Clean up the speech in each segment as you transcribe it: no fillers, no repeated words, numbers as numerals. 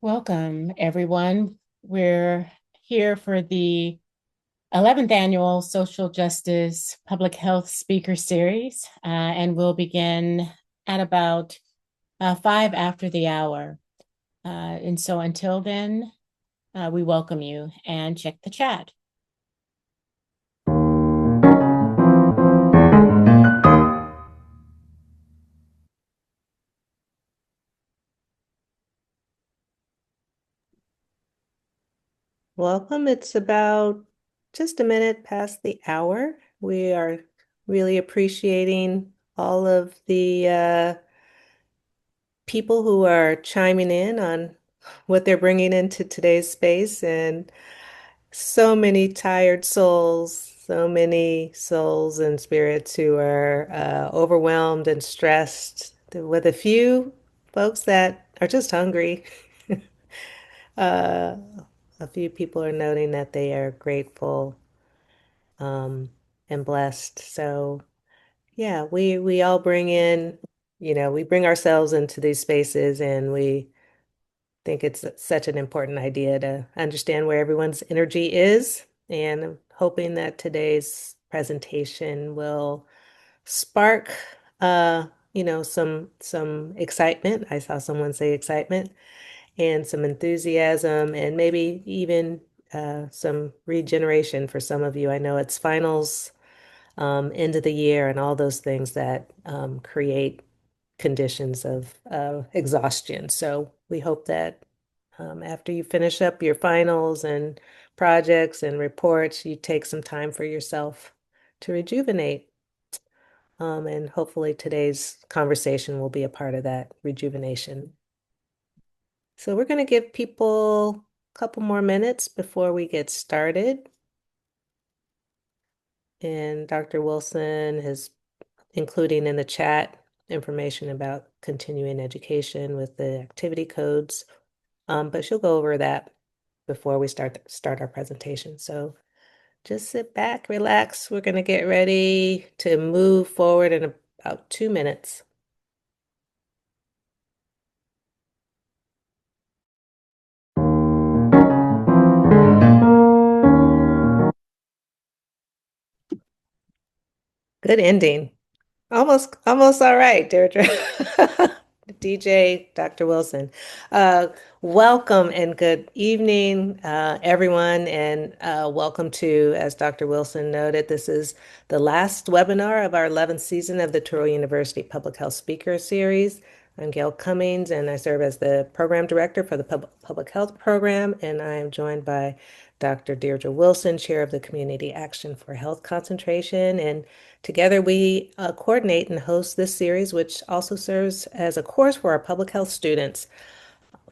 Welcome, everyone. We're here for the 11th Annual Social Justice Public Health Speaker Series, and we'll begin at about 5 after the hour. And so until then, we welcome you and check the chat. Welcome. It's about just a minute past the hour. We are really appreciating all of the people who are chiming in on what they're bringing into today's space, and so many tired souls, so many souls and spirits who are overwhelmed and stressed, with a few folks that are just hungry. Uh, a few people are noting that they are grateful um, and blessed. So yeah, we all bring in, we bring ourselves into these spaces, and we think it's such an important idea to understand where everyone's energy is. And I'm hoping that today's presentation will spark, some excitement. I saw someone say excitement and some enthusiasm, and maybe even some regeneration for some of you. I know it's finals, end of the year, and all those things that create conditions of exhaustion. So we hope that after you finish up your finals and projects and reports, you take some time for yourself to rejuvenate. And hopefully today's conversation will be a part of that rejuvenation. So we're going to give people a couple more minutes before we get started. And Dr. Wilson is including in the chat information about continuing education with the activity codes. But she'll go over that before we start our presentation. So just sit back, relax. We're going to get ready to move forward in about 2 minutes. Good ending. Almost all right, Deirdre. DJ Dr. Wilson. Uh, Welcome and good evening, everyone, and welcome to, as Dr. Wilson noted, this is the last webinar of our 11th season of the Touro University Public Health Speaker Series. I'm Gail Cummings, and I serve as the program director for the Public Health Program, and I am joined by Dr. Deirdre Wilson, chair of the Community Action for Health Concentration, and together we coordinate and host this series, which also serves as a course for our public health students.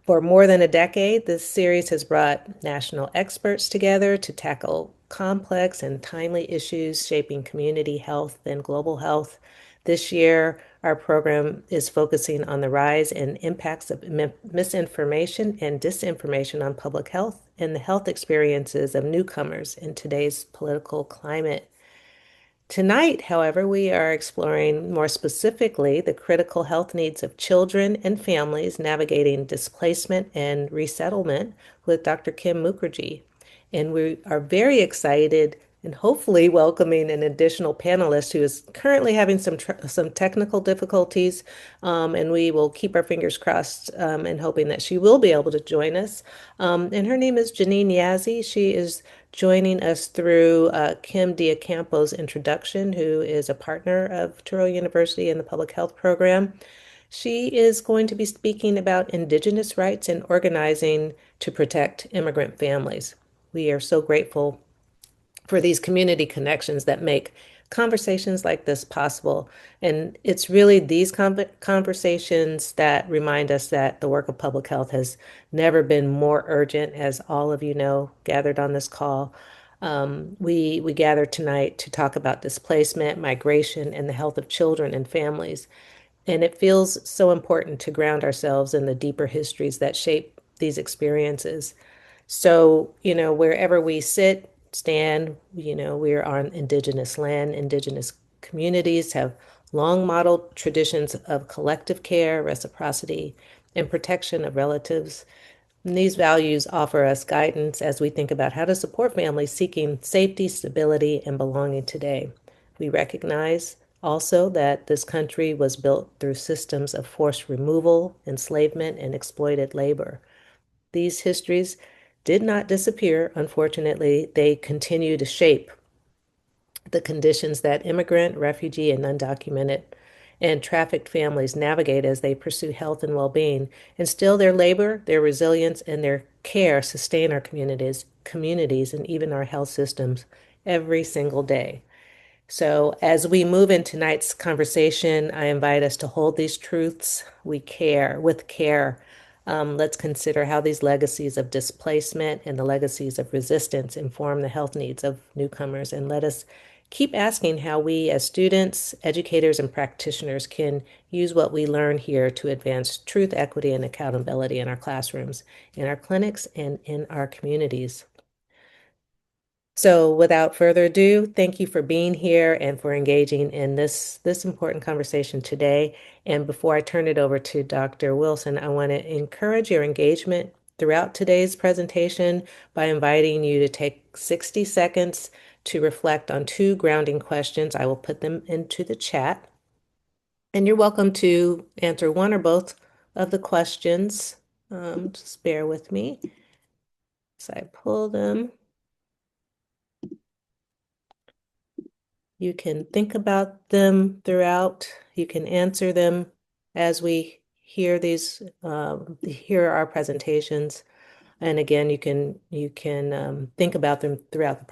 For more than a decade, this series has brought national experts together to tackle complex and timely issues shaping community health and global health. This year, our program is focusing on the rise and impacts of misinformation and disinformation on public health and the health experiences of newcomers in today's political climate. Tonight, however, we are exploring more specifically the critical health needs of children and families navigating displacement and resettlement with Dr. Kim Mukherjee. And we are very excited and hopefully welcoming an additional panelist who is currently having some technical difficulties, and we will keep our fingers crossed and hoping that she will be able to join us. And her name is Janine Yazzie. She is joining us through Kim Diacampo's introduction, who is a partner of Touro University in the public health program. She is going to be speaking about Indigenous rights and organizing to protect immigrant families. We are so grateful for these community connections that make conversations like this possible. And it's really these conversations that remind us that the work of public health has never been more urgent, as all of you know, gathered on this call. We gather tonight to talk about displacement, migration, and the health of children and families. And it feels so important to ground ourselves in the deeper histories that shape these experiences. So, wherever we sit, stand, we're on Indigenous land. Indigenous communities have long modeled traditions of collective care, reciprocity, and protection of relatives. And these values offer us guidance as we think about how to support families seeking safety, stability, and belonging today. We recognize also that this country was built through systems of forced removal, enslavement, and exploited labor. These histories did not disappear. Unfortunately, they continue to shape the conditions that immigrant, refugee, and undocumented and trafficked families navigate as they pursue health and well-being. And still their labor, their resilience, and their care sustain our communities, and even our health systems every single day. So, as we move in tonight's conversation, I invite us to hold these truths with care. Let's consider how these legacies of displacement and the legacies of resistance inform the health needs of newcomers. And let us keep asking how we, as students, educators, and practitioners, can use what we learn here to advance truth, equity, and accountability in our classrooms, in our clinics, and in our communities. So without further ado, thank you for being here and for engaging in this important conversation today. And before I turn it over to Dr. Wilson, I want to encourage your engagement throughout today's presentation by inviting you to take 60 seconds to reflect on two grounding questions. I will put them into the chat. And you're welcome to answer one or both of the questions. Just bear with me as I pull them. You can think about them throughout. You can answer them as we hear our presentations. And again, you can think about them throughout the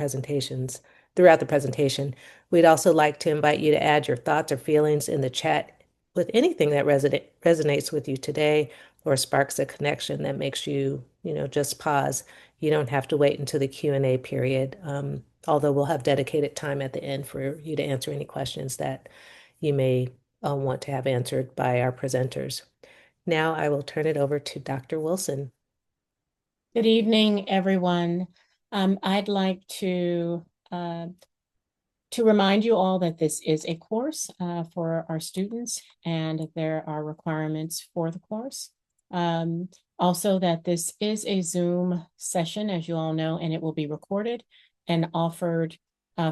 presentation. We'd also like to invite you to add your thoughts or feelings in the chat with anything that resonates with you today or sparks a connection that makes you, just pause. You don't have to wait until the Q&A period, although we'll have dedicated time at the end for you to answer any questions that you may want to have answered by our presenters. Now I will turn it over to Dr. Wilson. Good evening, everyone. I'd like to remind you all that this is a course for our students, and there are requirements for the course. Also, that this is a Zoom session, as you all know, and it will be recorded and offered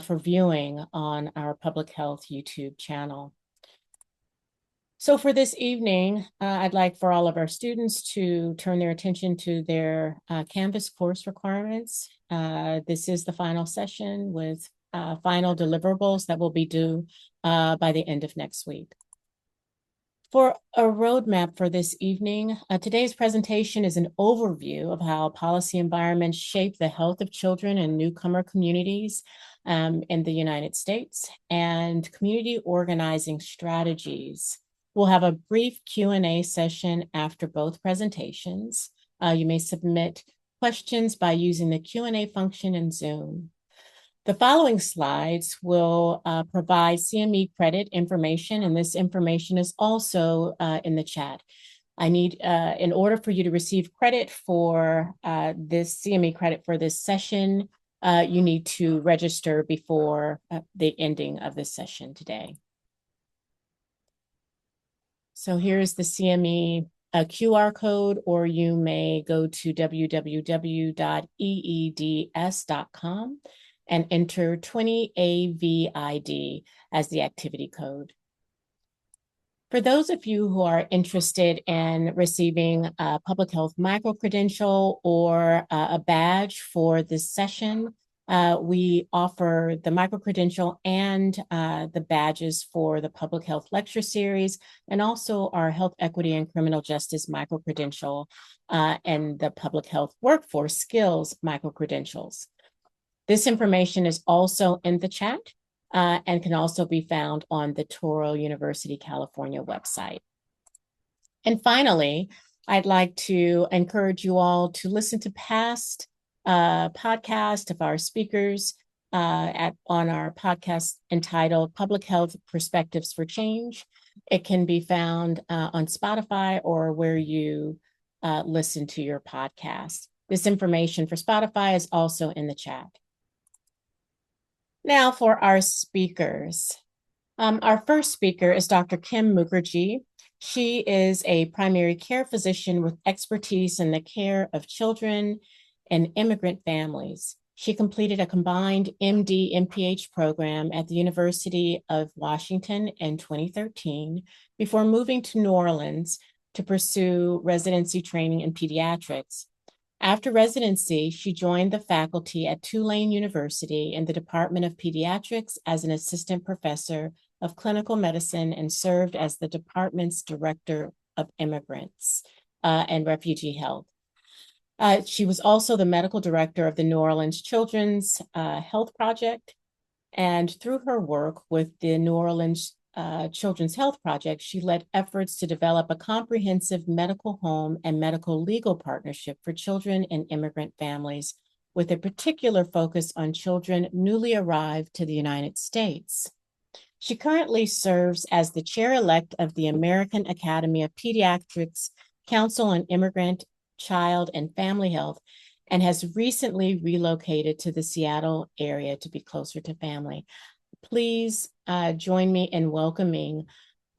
for viewing on our public health YouTube channel. So for this evening, I'd like for all of our students to turn their attention to their Canvas course requirements. This is the final session with final deliverables that will be due by the end of next week. For a roadmap for this evening, today's presentation is an overview of how policy environments shape the health of children in newcomer communities in the United States and community organizing strategies. We'll have a brief Q&A session after both presentations. You may submit questions by using the Q&A function in Zoom. The following slides will provide CME credit information, and this information is also in the chat. I need, in order for you to receive credit for this CME credit for this session, you need to register before the ending of this session today. So here's the CME QR code, or you may go to www.eeds.com and enter 20AVID as the activity code. For those of you who are interested in receiving a public health micro-credential or a badge for this session, we offer the micro-credential and the badges for the public health lecture series, and also our health equity and criminal justice micro-credential and the public health workforce skills micro-credentials. This information is also in the chat and can also be found on the Touro University, California website. And finally, I'd like to encourage you all to listen to past podcasts of our speakers on our podcast entitled Public Health Perspectives for Change. It can be found on Spotify or where you listen to your podcast. This information for Spotify is also in the chat. Now for our speakers. Our first speaker is Dr. Kim Mukherjee. She is a primary care physician with expertise in the care of children and immigrant families. She completed a combined MD MPH program at the University of Washington in 2013 before moving to New Orleans to pursue residency training in pediatrics. After residency, she joined the faculty at Tulane University in the Department of Pediatrics as an assistant professor of clinical medicine and served as the department's director of immigrants and refugee health. She was also the medical director of the New Orleans Children's Health Project. And through her work with the New Orleans Children's Health Project, she led efforts to develop a comprehensive medical home and medical legal partnership for children in immigrant families, with a particular focus on children newly arrived to the United States. She currently serves as the chair-elect of the American Academy of Pediatrics Council on Immigrant, Child, and Family Health, and has recently relocated to the Seattle area to be closer to family. Please join me in welcoming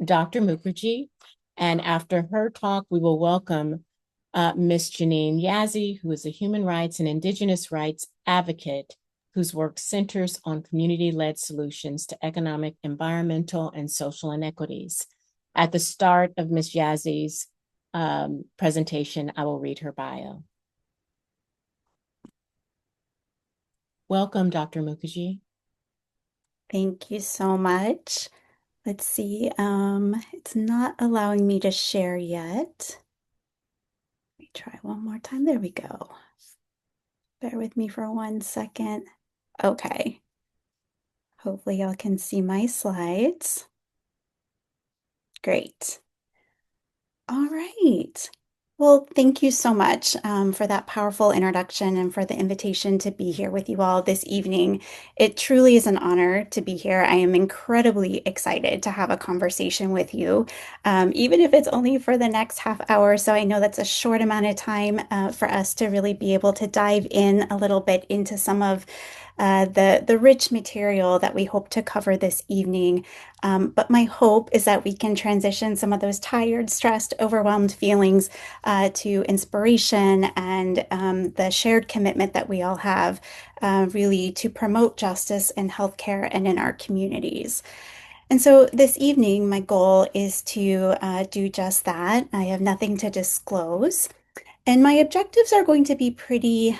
Dr. Mukherjee. And after her talk, we will welcome Ms. Janine Yazzie, who is a human rights and indigenous rights advocate whose work centers on community-led solutions to economic, environmental, and social inequities. At the start of Ms. Yazzie's presentation, I will read her bio. Welcome, Dr. Mukherjee. Thank you so much. Let's see, it's not allowing me to share yet. Let me try one more time. There we go. Bear with me for 1 second. Okay. Hopefully y'all can see my slides. Great. All right. Well, thank you so much for that powerful introduction and for the invitation to be here with you all this evening. It truly is an honor to be here. I am incredibly excited to have a conversation with you, even if it's only for the next half hour. So I know that's a short amount of time for us to really be able to dive in a little bit into some of the rich material that we hope to cover this evening. But my hope is that we can transition some of those tired, stressed, overwhelmed feelings to inspiration and the shared commitment that we all have really to promote justice in healthcare and in our communities. And so this evening, my goal is to do just that. I have nothing to disclose. And my objectives are going to be pretty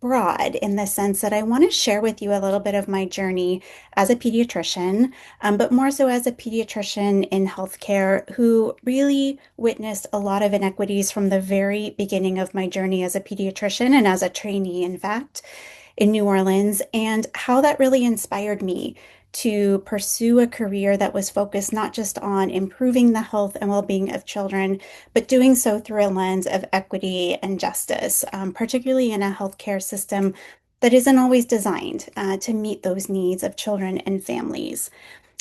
broad in the sense that I want to share with you a little bit of my journey as a pediatrician, but more so as a pediatrician in healthcare who really witnessed a lot of inequities from the very beginning of my journey as a pediatrician and as a trainee, in fact, in New Orleans, and how that really inspired me to pursue a career that was focused not just on improving the health and well-being of children, but doing so through a lens of equity and justice, particularly in a healthcare system that isn't always designed to meet those needs of children and families.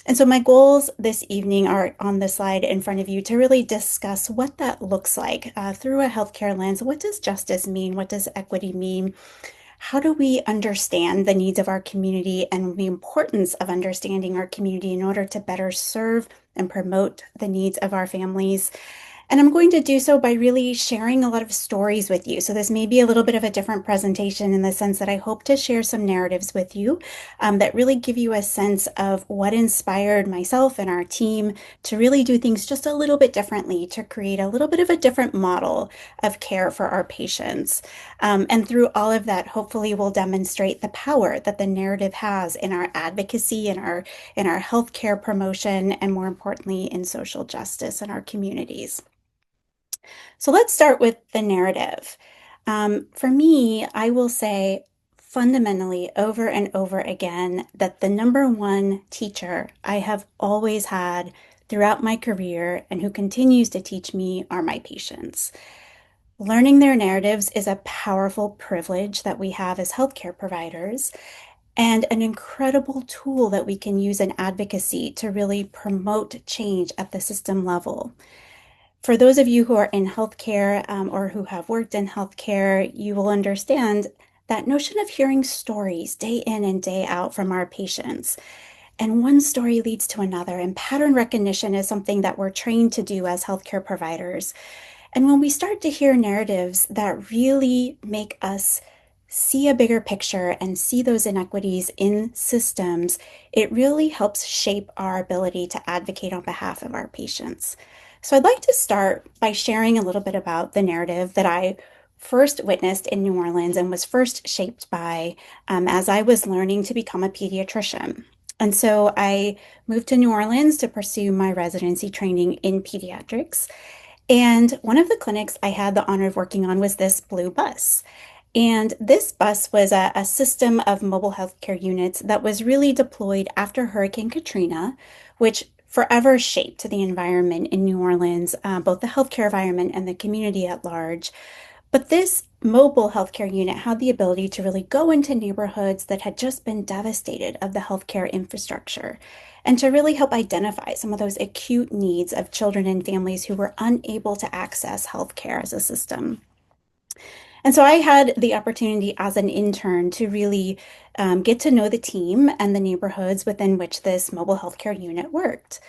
And so my goals this evening are on the slide in front of you to really discuss what that looks like through a healthcare lens. What does justice mean? What does equity mean? How do we understand the needs of our community and the importance of understanding our community in order to better serve and promote the needs of our families? And I'm going to do so by really sharing a lot of stories with you. So this may be a little bit of a different presentation in the sense that I hope to share some narratives with you that really give you a sense of what inspired myself and our team to really do things just a little bit differently, to create a little bit of a different model of care for our patients. And through all of that, hopefully we'll demonstrate the power that the narrative has in our advocacy, in our healthcare promotion, and more importantly, in social justice in our communities. So let's start with the narrative. For me, I will say fundamentally over and over again that the number one teacher I have always had throughout my career and who continues to teach me are my patients. Learning their narratives is a powerful privilege that we have as healthcare providers and an incredible tool that we can use in advocacy to really promote change at the system level. For those of you who are in healthcare or who have worked in healthcare, you will understand that notion of hearing stories day in and day out from our patients and one story leads to another. And pattern recognition is something that we're trained to do as healthcare providers. And when we start to hear narratives that really make us see a bigger picture and see those inequities in systems, it really helps shape our ability to advocate on behalf of our patients. So I'd like to start by sharing a little bit about the narrative that I first witnessed in New Orleans and was first shaped by as I was learning to become a pediatrician. And so I moved to New Orleans to pursue my residency training in pediatrics. And one of the clinics I had the honor of working on was this blue bus. And this bus was a system of mobile healthcare units that was really deployed after Hurricane Katrina, which forever shaped the environment in New Orleans, both the healthcare environment and the community at large. But this mobile healthcare unit had the ability to really go into neighborhoods that had just been devastated of the healthcare infrastructure and to really help identify some of those acute needs of children and families who were unable to access healthcare as a system. And so I had the opportunity as an intern to really get to know the team and the neighborhoods within which this mobile healthcare unit worked.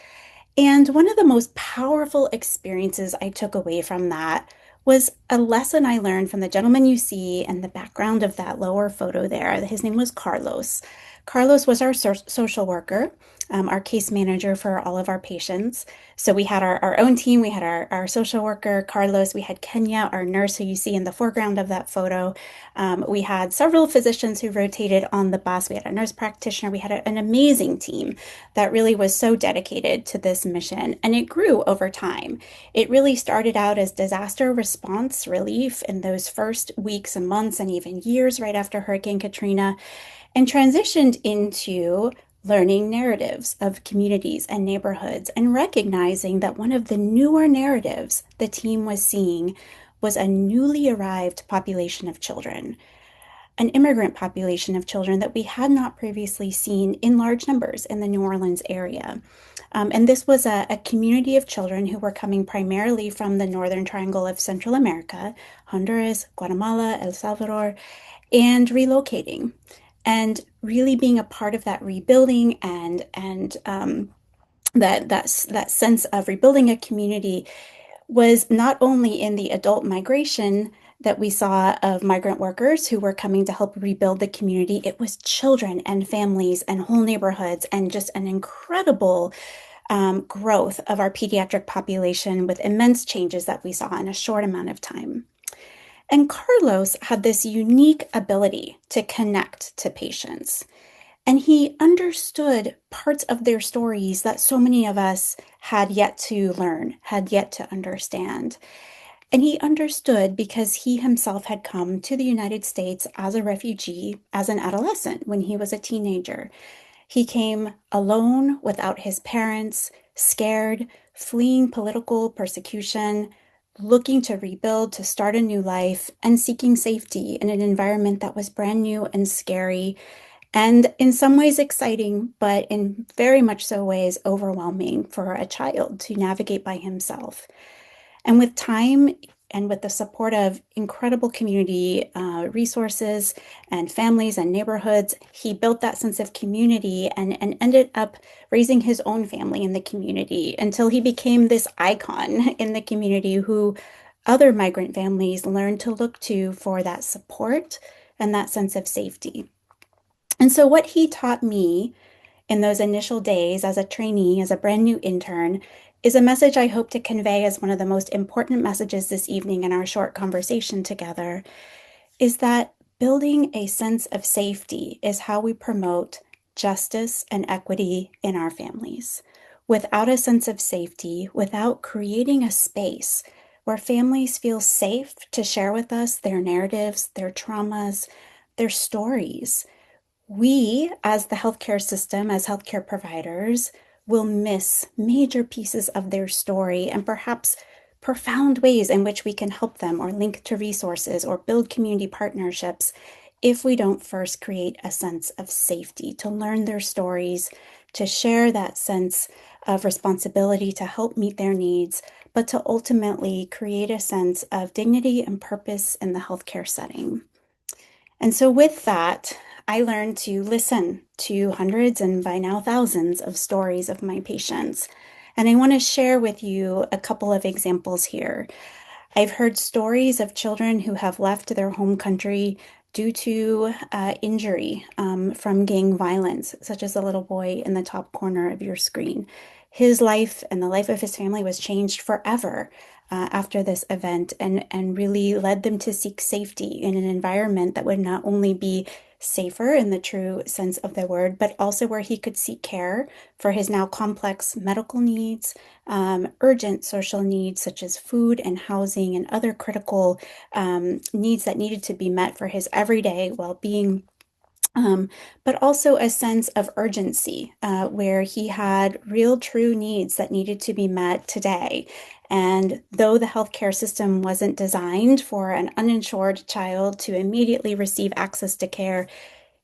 And one of the most powerful experiences I took away from that was a lesson I learned from the gentleman you see in the background of that lower photo there. His name was Carlos. Carlos was our social worker, our case manager for all of our patients. So we had our own team. We had our social worker, Carlos. We had Kenya, our nurse, who you see in the foreground of that photo. We had several physicians who rotated on the bus. We had a nurse practitioner. We had an amazing team that really was so dedicated to this mission. And it grew over time. It really started out as disaster response relief in those first weeks and months and even years right after Hurricane Katrina, and transitioned into learning narratives of communities and neighborhoods and recognizing that one of the newer narratives the team was seeing was a newly arrived population of children, an immigrant population of children that we had not previously seen in large numbers in the New Orleans area. And this was a community of children who were coming primarily from the northern triangle of Central America, Honduras, Guatemala, El Salvador, and relocating and really being a part of that rebuilding and that sense of rebuilding a community was not only in the adult migration that we saw of migrant workers who were coming to help rebuild the community. It was children and families and whole neighborhoods and just an incredible growth of our pediatric population with immense changes that we saw in a short amount of time. And Carlos had this unique ability to connect to patients. And he understood parts of their stories that so many of us had yet to learn, had yet to understand. And he understood because he himself had come to the United States as a refugee, as an adolescent, when he was a teenager. He came alone without his parents, scared, fleeing political persecution, looking to rebuild, to start a new life, and seeking safety in an environment that was brand new and scary, and in some ways exciting, but in very much so ways overwhelming for a child to navigate by himself. And with time and with the support of incredible community resources and families and neighborhoods, he built that sense of community and ended up raising his own family in the community until he became this icon in the community who other migrant families learned to look to for that support and that sense of safety. And so, what he taught me in those initial days as a trainee, as a brand new intern, is a message I hope to convey as one of the most important messages this evening in our short conversation together, is that building a sense of safety is how we promote justice and equity in our families. Without a sense of safety, without creating a space where families feel safe to share with us their narratives, their traumas, their stories, we, as the healthcare system, as healthcare providers, will miss major pieces of their story and perhaps profound ways in which we can help them or link to resources or build community partnerships if we don't first create a sense of safety to learn their stories, to share that sense of responsibility to help meet their needs, but to ultimately create a sense of dignity and purpose in the healthcare setting. And so with that, I learned to listen to hundreds and by now thousands of stories of my patients. And I want to share with you a couple of examples here. I've heard stories of children who have left their home country due to injury from gang violence, such as the little boy in the top corner of your screen. His life and the life of his family was changed forever after this event and really led them to seek safety in an environment that would not only be safer in the true sense of the word, but also where he could seek care for his now complex medical needs, urgent social needs such as food and housing and other critical needs that needed to be met for his everyday well-being. But also a sense of urgency where he had real, true needs that needed to be met today. And though the healthcare system wasn't designed for an uninsured child to immediately receive access to care,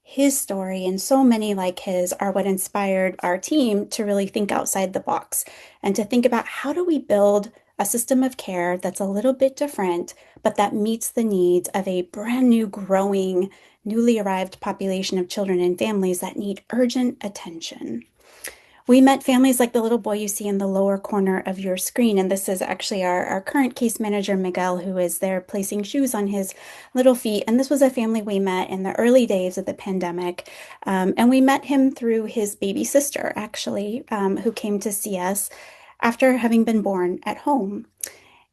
his story and so many like his are what inspired our team to really think outside the box and to think about how do we build a system of care that's a little bit different, but that meets the needs of a brand new, growing, newly arrived population of children and families that need urgent attention. We met families like the little boy you see in the lower corner of your screen. And this is actually our current case manager, Miguel, who is there placing shoes on his little feet. And this was a family we met in the early days of the pandemic. And we met him through his baby sister, actually, who came to see us after having been born at home.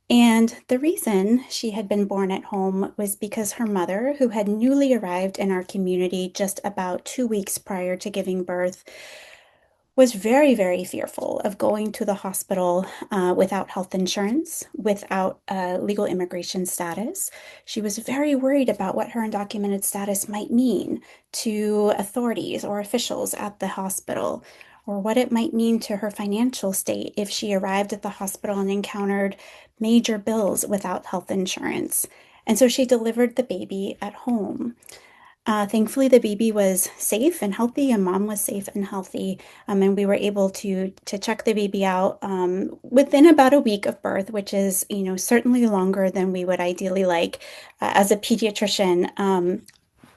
And the reason she had been born at home was because her mother, who had newly arrived in our community just about 2 weeks prior to giving birth, was very, very fearful of going to the hospital without health insurance, without legal immigration status. She was very worried about what her undocumented status might mean to authorities or officials at the hospital, or what it might mean to her financial state if she arrived at the hospital and encountered major bills without health insurance. And so she delivered the baby at home. Thankfully, the baby was safe and healthy, and mom was safe and healthy, and we were able to check the baby out within about a week of birth, which is, certainly longer than we would ideally like as a pediatrician.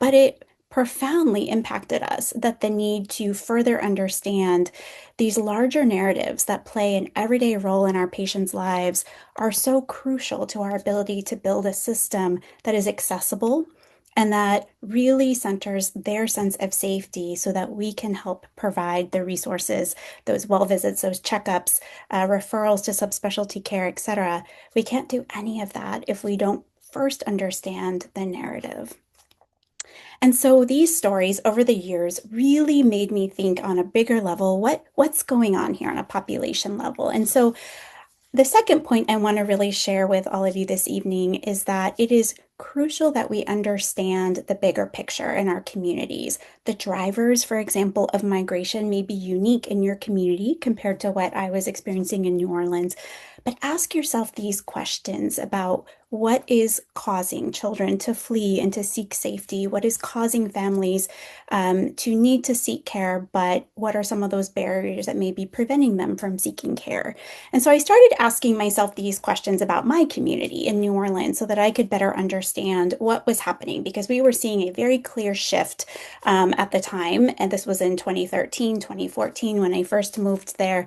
But it profoundly impacted us that the need to further understand these larger narratives that play an everyday role in our patients' lives are so crucial to our ability to build a system that is accessible and that really centers their sense of safety so that we can help provide the resources, those well visits, those checkups, referrals to subspecialty care, etc. We can't do any of that if we don't first understand the narrative. And so these stories over the years really made me think on a bigger level, what's going on here on a population level? And so the second point I want to really share with all of you this evening is that it is crucial that we understand the bigger picture in our communities. The drivers, for example, of migration may be unique in your community compared to what I was experiencing in New Orleans. But ask yourself these questions about what is causing children to flee and to seek safety? What is causing families to need to seek care? But what are some of those barriers that may be preventing them from seeking care? And so I started asking myself these questions about my community in New Orleans so that I could better understand what was happening because we were seeing a very clear shift at the time. And this was in 2013, 2014 when I first moved there.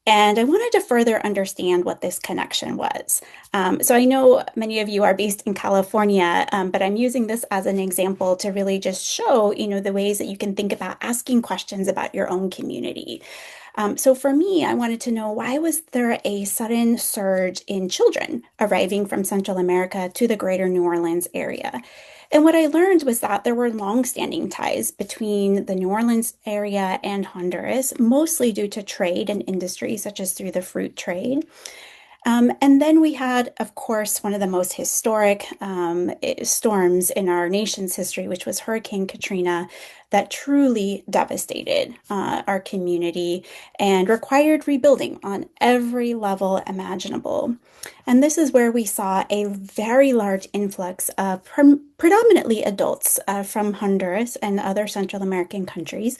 And I wanted to further understand what this connection was. So I know many of you are based in California, but I'm using this as an example to really just show, the ways that you can think about asking questions about your own community. So for me, I wanted to know why was there a sudden surge in children arriving from Central America to the greater New Orleans area? And what I learned was that there were long-standing ties between the New Orleans area and Honduras, mostly due to trade and industry, such as through the fruit trade. And then we had, of course, one of the most historic storms in our nation's history, which was Hurricane Katrina, that truly devastated our community and required rebuilding on every level imaginable. And this is where we saw a very large influx of predominantly adults from Honduras and other Central American countries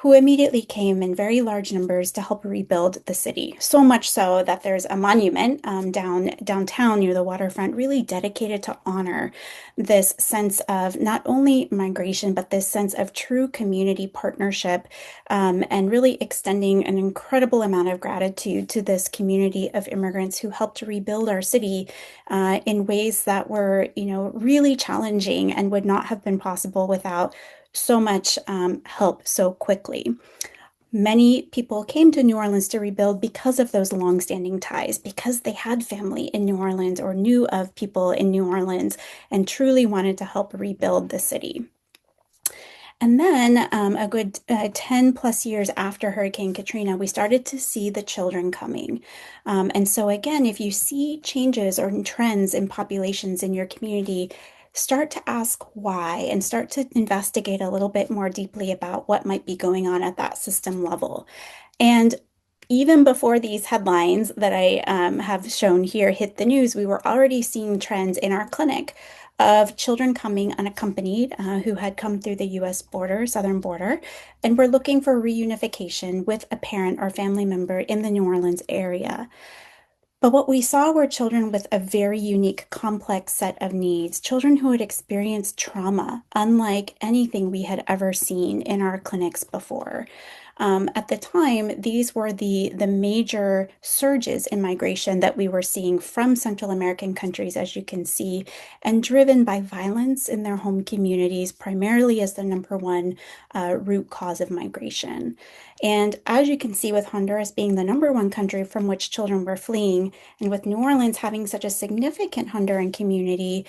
who immediately came in very large numbers to help rebuild the city. So much so that there's a monument downtown near the waterfront really dedicated to honor this sense of not only migration, but this sense of true community partnership, and really extending an incredible amount of gratitude to this community of immigrants who helped to rebuild our city in ways that were, really challenging and would not have been possible without so much help so quickly. Many people came to New Orleans to rebuild because of those long-standing ties, because they had family in New Orleans or knew of people in New Orleans and truly wanted to help rebuild the city. And then a good 10 plus years after Hurricane Katrina, we started to see the children coming. And so, again, if you see changes or trends in populations in your community, start to ask why and start to investigate a little bit more deeply about what might be going on at that system level. And even before these headlines that I have shown here hit the news, we were already seeing trends in our clinic of children coming unaccompanied who had come through the US border, southern border, and were looking for reunification with a parent or family member in the New Orleans area. But what we saw were children with a very unique, complex set of needs, children who had experienced trauma, unlike anything we had ever seen in our clinics before. At the time, these were the major surges in migration that we were seeing from Central American countries, as you can see, and driven by violence in their home communities, primarily as the number one root cause of migration. And as you can see, with Honduras being the number one country from which children were fleeing, and with New Orleans having such a significant Honduran community,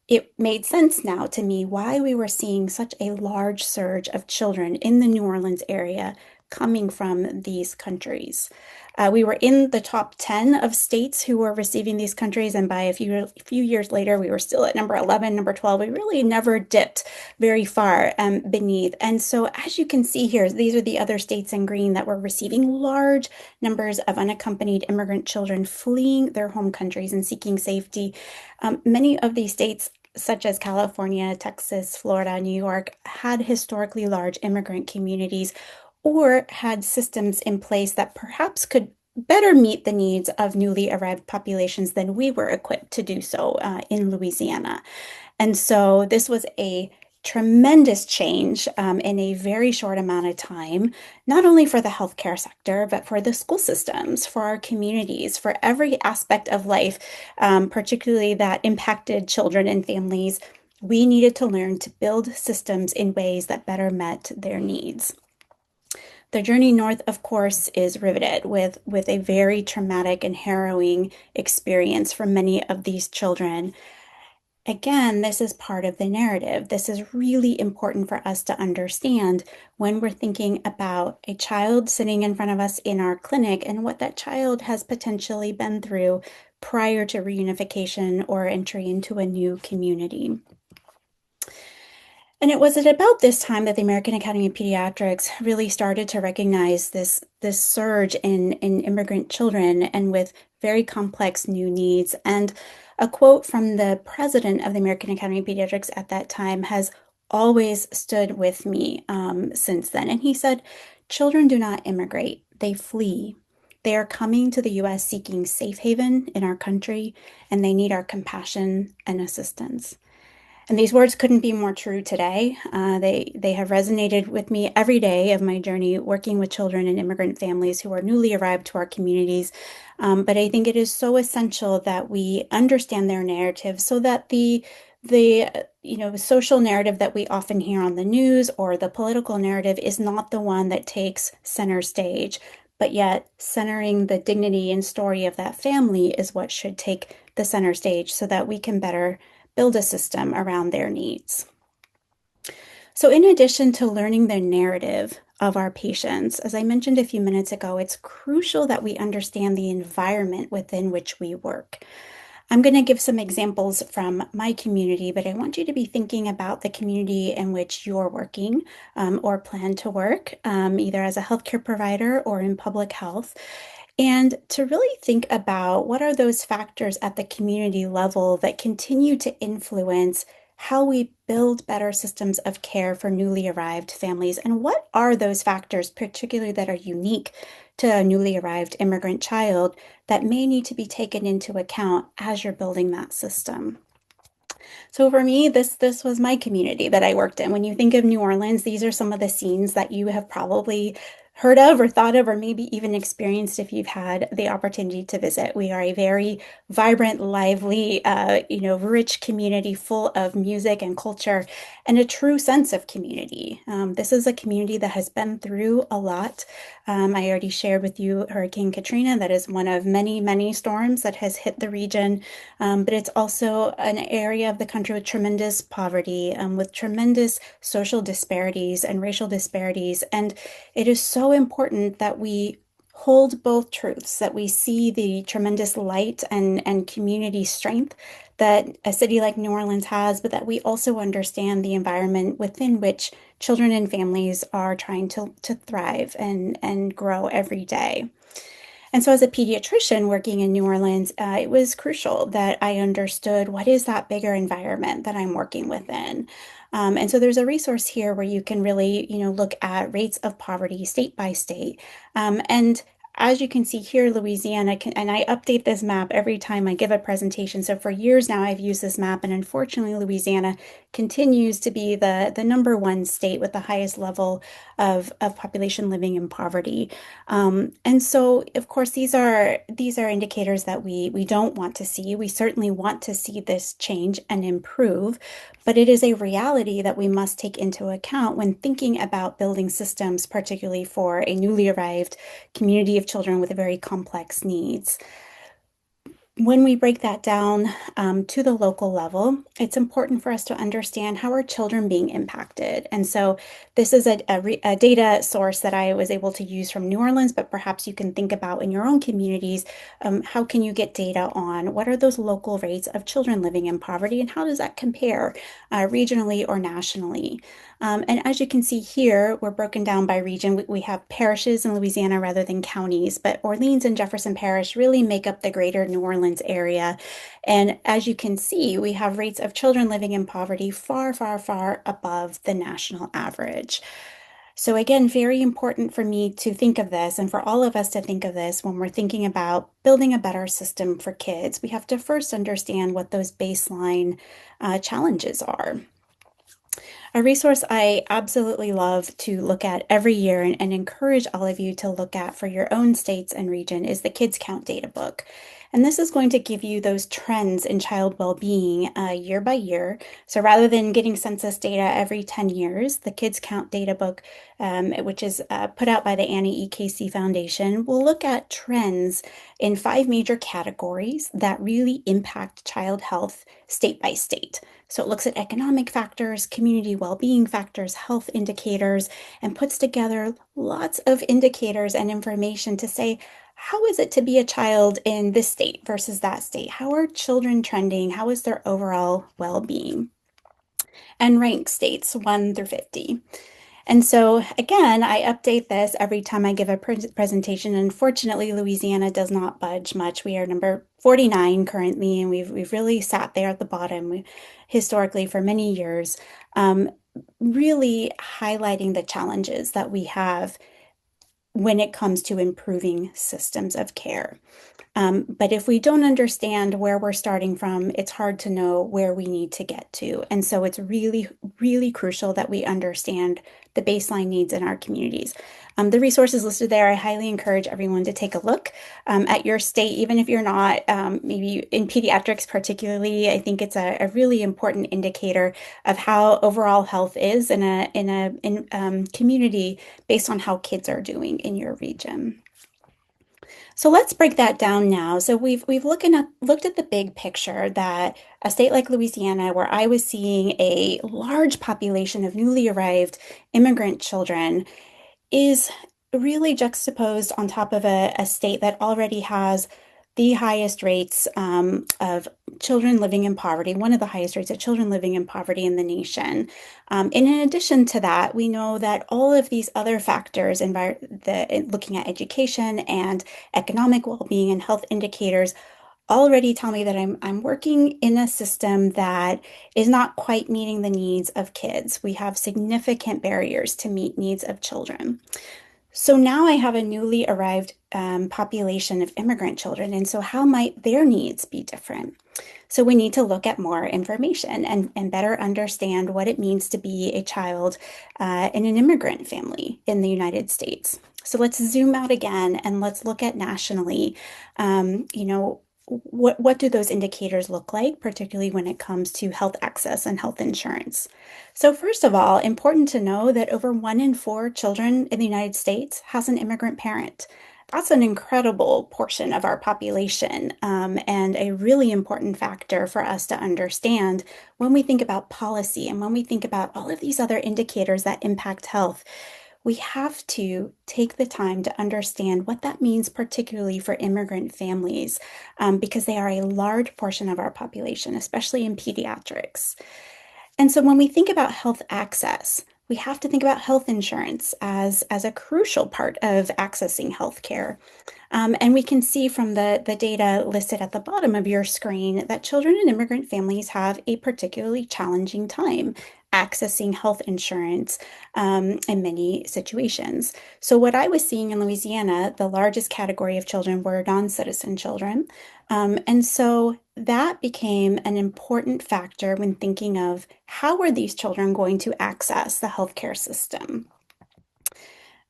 it made sense now to me why we were seeing such a large surge of children in the New Orleans area coming from these countries. We were in the top 10 of states who were receiving these countries, and by a few years later, we were still at number 11, number 12. We really never dipped very far beneath. And so, as you can see here, these are the other states in green that were receiving large numbers of unaccompanied immigrant children fleeing their home countries and seeking safety. Many of these states, such as California, Texas, Florida, New York, had historically large immigrant communities or had systems in place that perhaps could better meet the needs of newly arrived populations than we were equipped to do so in Louisiana. And so this was a tremendous change in a very short amount of time, not only for the healthcare sector, but for the school systems, for our communities, for every aspect of life, particularly that impacted children and families. We needed to learn to build systems in ways that better met their needs. The journey north, of course, is riveted with a very traumatic and harrowing experience for many of these children. Again, this is part of the narrative. This is really important for us to understand when we're thinking about a child sitting in front of us in our clinic and what that child has potentially been through prior to reunification or entry into a new community. And it was at about this time that the American Academy of Pediatrics really started to recognize this surge in immigrant children and with very complex new needs. And a quote from the president of the American Academy of Pediatrics at that time has always stood with me since then. And he said, "Children do not immigrate, they flee. They are coming to the US seeking safe haven in our country, and they need our compassion and assistance." And these words couldn't be more true today. They have resonated with me every day of my journey working with children and immigrant families who are newly arrived to our communities. But I think it is so essential that we understand their narrative so that the social narrative that we often hear on the news or the political narrative is not the one that takes center stage, but yet centering the dignity and story of that family is what should take the center stage so that we can better build a system around their needs. So in addition to learning the narrative of our patients, as I mentioned a few minutes ago, it's crucial that we understand the environment within which we work. I'm going to give some examples from my community, but I want you to be thinking about the community in which you're working or plan to work, either as a healthcare provider or in public health. And to really think about what are those factors at the community level that continue to influence how we build better systems of care for newly arrived families? And what are those factors, particularly that are unique to a newly arrived immigrant child, that may need to be taken into account as you're building that system? So for me, this was my community that I worked in. When you think of New Orleans, these are some of the scenes that you have probably heard of or thought of or maybe even experienced if you've had the opportunity to visit. We are a very vibrant, lively, rich community full of music and culture and a true sense of community. This is a community that has been through a lot. I already shared with you Hurricane Katrina. That is one of many, many storms that has hit the region. But it's also an area of the country with tremendous poverty, with tremendous social disparities and racial disparities. And it is so important that we hold both truths, that we see the tremendous light and community strength that a city like New Orleans has, but that we also understand the environment within which children and families are trying to thrive and grow every day. And so, as a pediatrician working in New Orleans, it was crucial that I understood what is that bigger environment that I'm working within. And so, there's a resource here where you can really, look at rates of poverty state by state. And as you can see here, Louisiana and I update this map every time I give a presentation. So for years now, I've used this map, and unfortunately, Louisiana continues to be the number one state with the highest level of population living in poverty. And so, of course, these are indicators that we don't want to see. We certainly want to see this change and improve, but it is a reality that we must take into account when thinking about building systems, particularly for a newly arrived community of children with very complex needs. When we break that down to the local level, it's important for us to understand how are children being impacted. And so this is a data source that I was able to use from New Orleans, but perhaps you can think about in your own communities. How can you get data on what are those local rates of children living in poverty, and how does that compare regionally or nationally? And as you can see here, we're broken down by region. We have parishes in Louisiana rather than counties, but Orleans and Jefferson Parish really make up the greater New Orleans area. And as you can see, we have rates of children living in poverty far, far, far above the national average. So again, very important for me to think of this and for all of us to think of this when we're thinking about building a better system for kids. We have to first understand what those baseline challenges are. A resource I absolutely love to look at every year and encourage all of you to look at for your own states and region is the Kids Count Data Book. And this is going to give you those trends in child well-being year by year. So rather than getting census data every 10 years, the Kids Count Data Book, which is put out by the Annie E. Casey Foundation, will look at trends in 5 major categories that really impact child health state by state. So it looks at economic factors, community well-being factors, health indicators, and puts together lots of indicators and information to say, how is it to be a child in this state versus that state? How are children trending? How is their overall well-being? And rank states 1 through 50. And so again, I update this every time I give a presentation. Unfortunately, Louisiana does not budge much. We are number 49 currently, and we've really sat there at the bottom historically for many years, really highlighting the challenges that we have when it comes to improving systems of care. But if we don't understand where we're starting from, it's hard to know where we need to get to. And so it's really, really crucial that we understand the baseline needs in our communities. The resources listed there, I highly encourage everyone to take a look at your state, even if you're not, maybe in pediatrics particularly. I think it's a really important indicator of how overall health is in a community based on how kids are doing in your region. So let's break that down now. So we've looked at the big picture that a state like Louisiana, where I was seeing a large population of newly arrived immigrant children, is really juxtaposed on top of a state that already has the highest rates of children living in poverty, one of the highest rates of children living in poverty in the nation. And in addition to that, we know that all of these other factors, looking at education and economic well-being and health indicators, already tell me that I'm working in a system that is not quite meeting the needs of kids. We have significant barriers to meet needs of children. So now I have a newly arrived population of immigrant children, and so how might their needs be different? So we need to look at more information and better understand what it means to be a child in an immigrant family in the United States. So let's zoom out again and let's look at nationally. What do those indicators look like, particularly when it comes to health access and health insurance? So first of all, important to know that over 1 in 4 children in the United States has an immigrant parent. That's an incredible portion of our population, and a really important factor for us to understand when we think about policy and when we think about all of these other indicators that impact health. We have to take the time to understand what that means, particularly for immigrant families, because they are a large portion of our population, especially in pediatrics. And so when we think about health access, we have to think about health insurance as a crucial part of accessing healthcare. And we can see from the data listed at the bottom of your screen that children in immigrant families have a particularly challenging time accessing health insurance in many situations. So, what I was seeing in Louisiana, the largest category of children were non-citizen children. And so that became an important factor when thinking of how are these children going to access the healthcare system.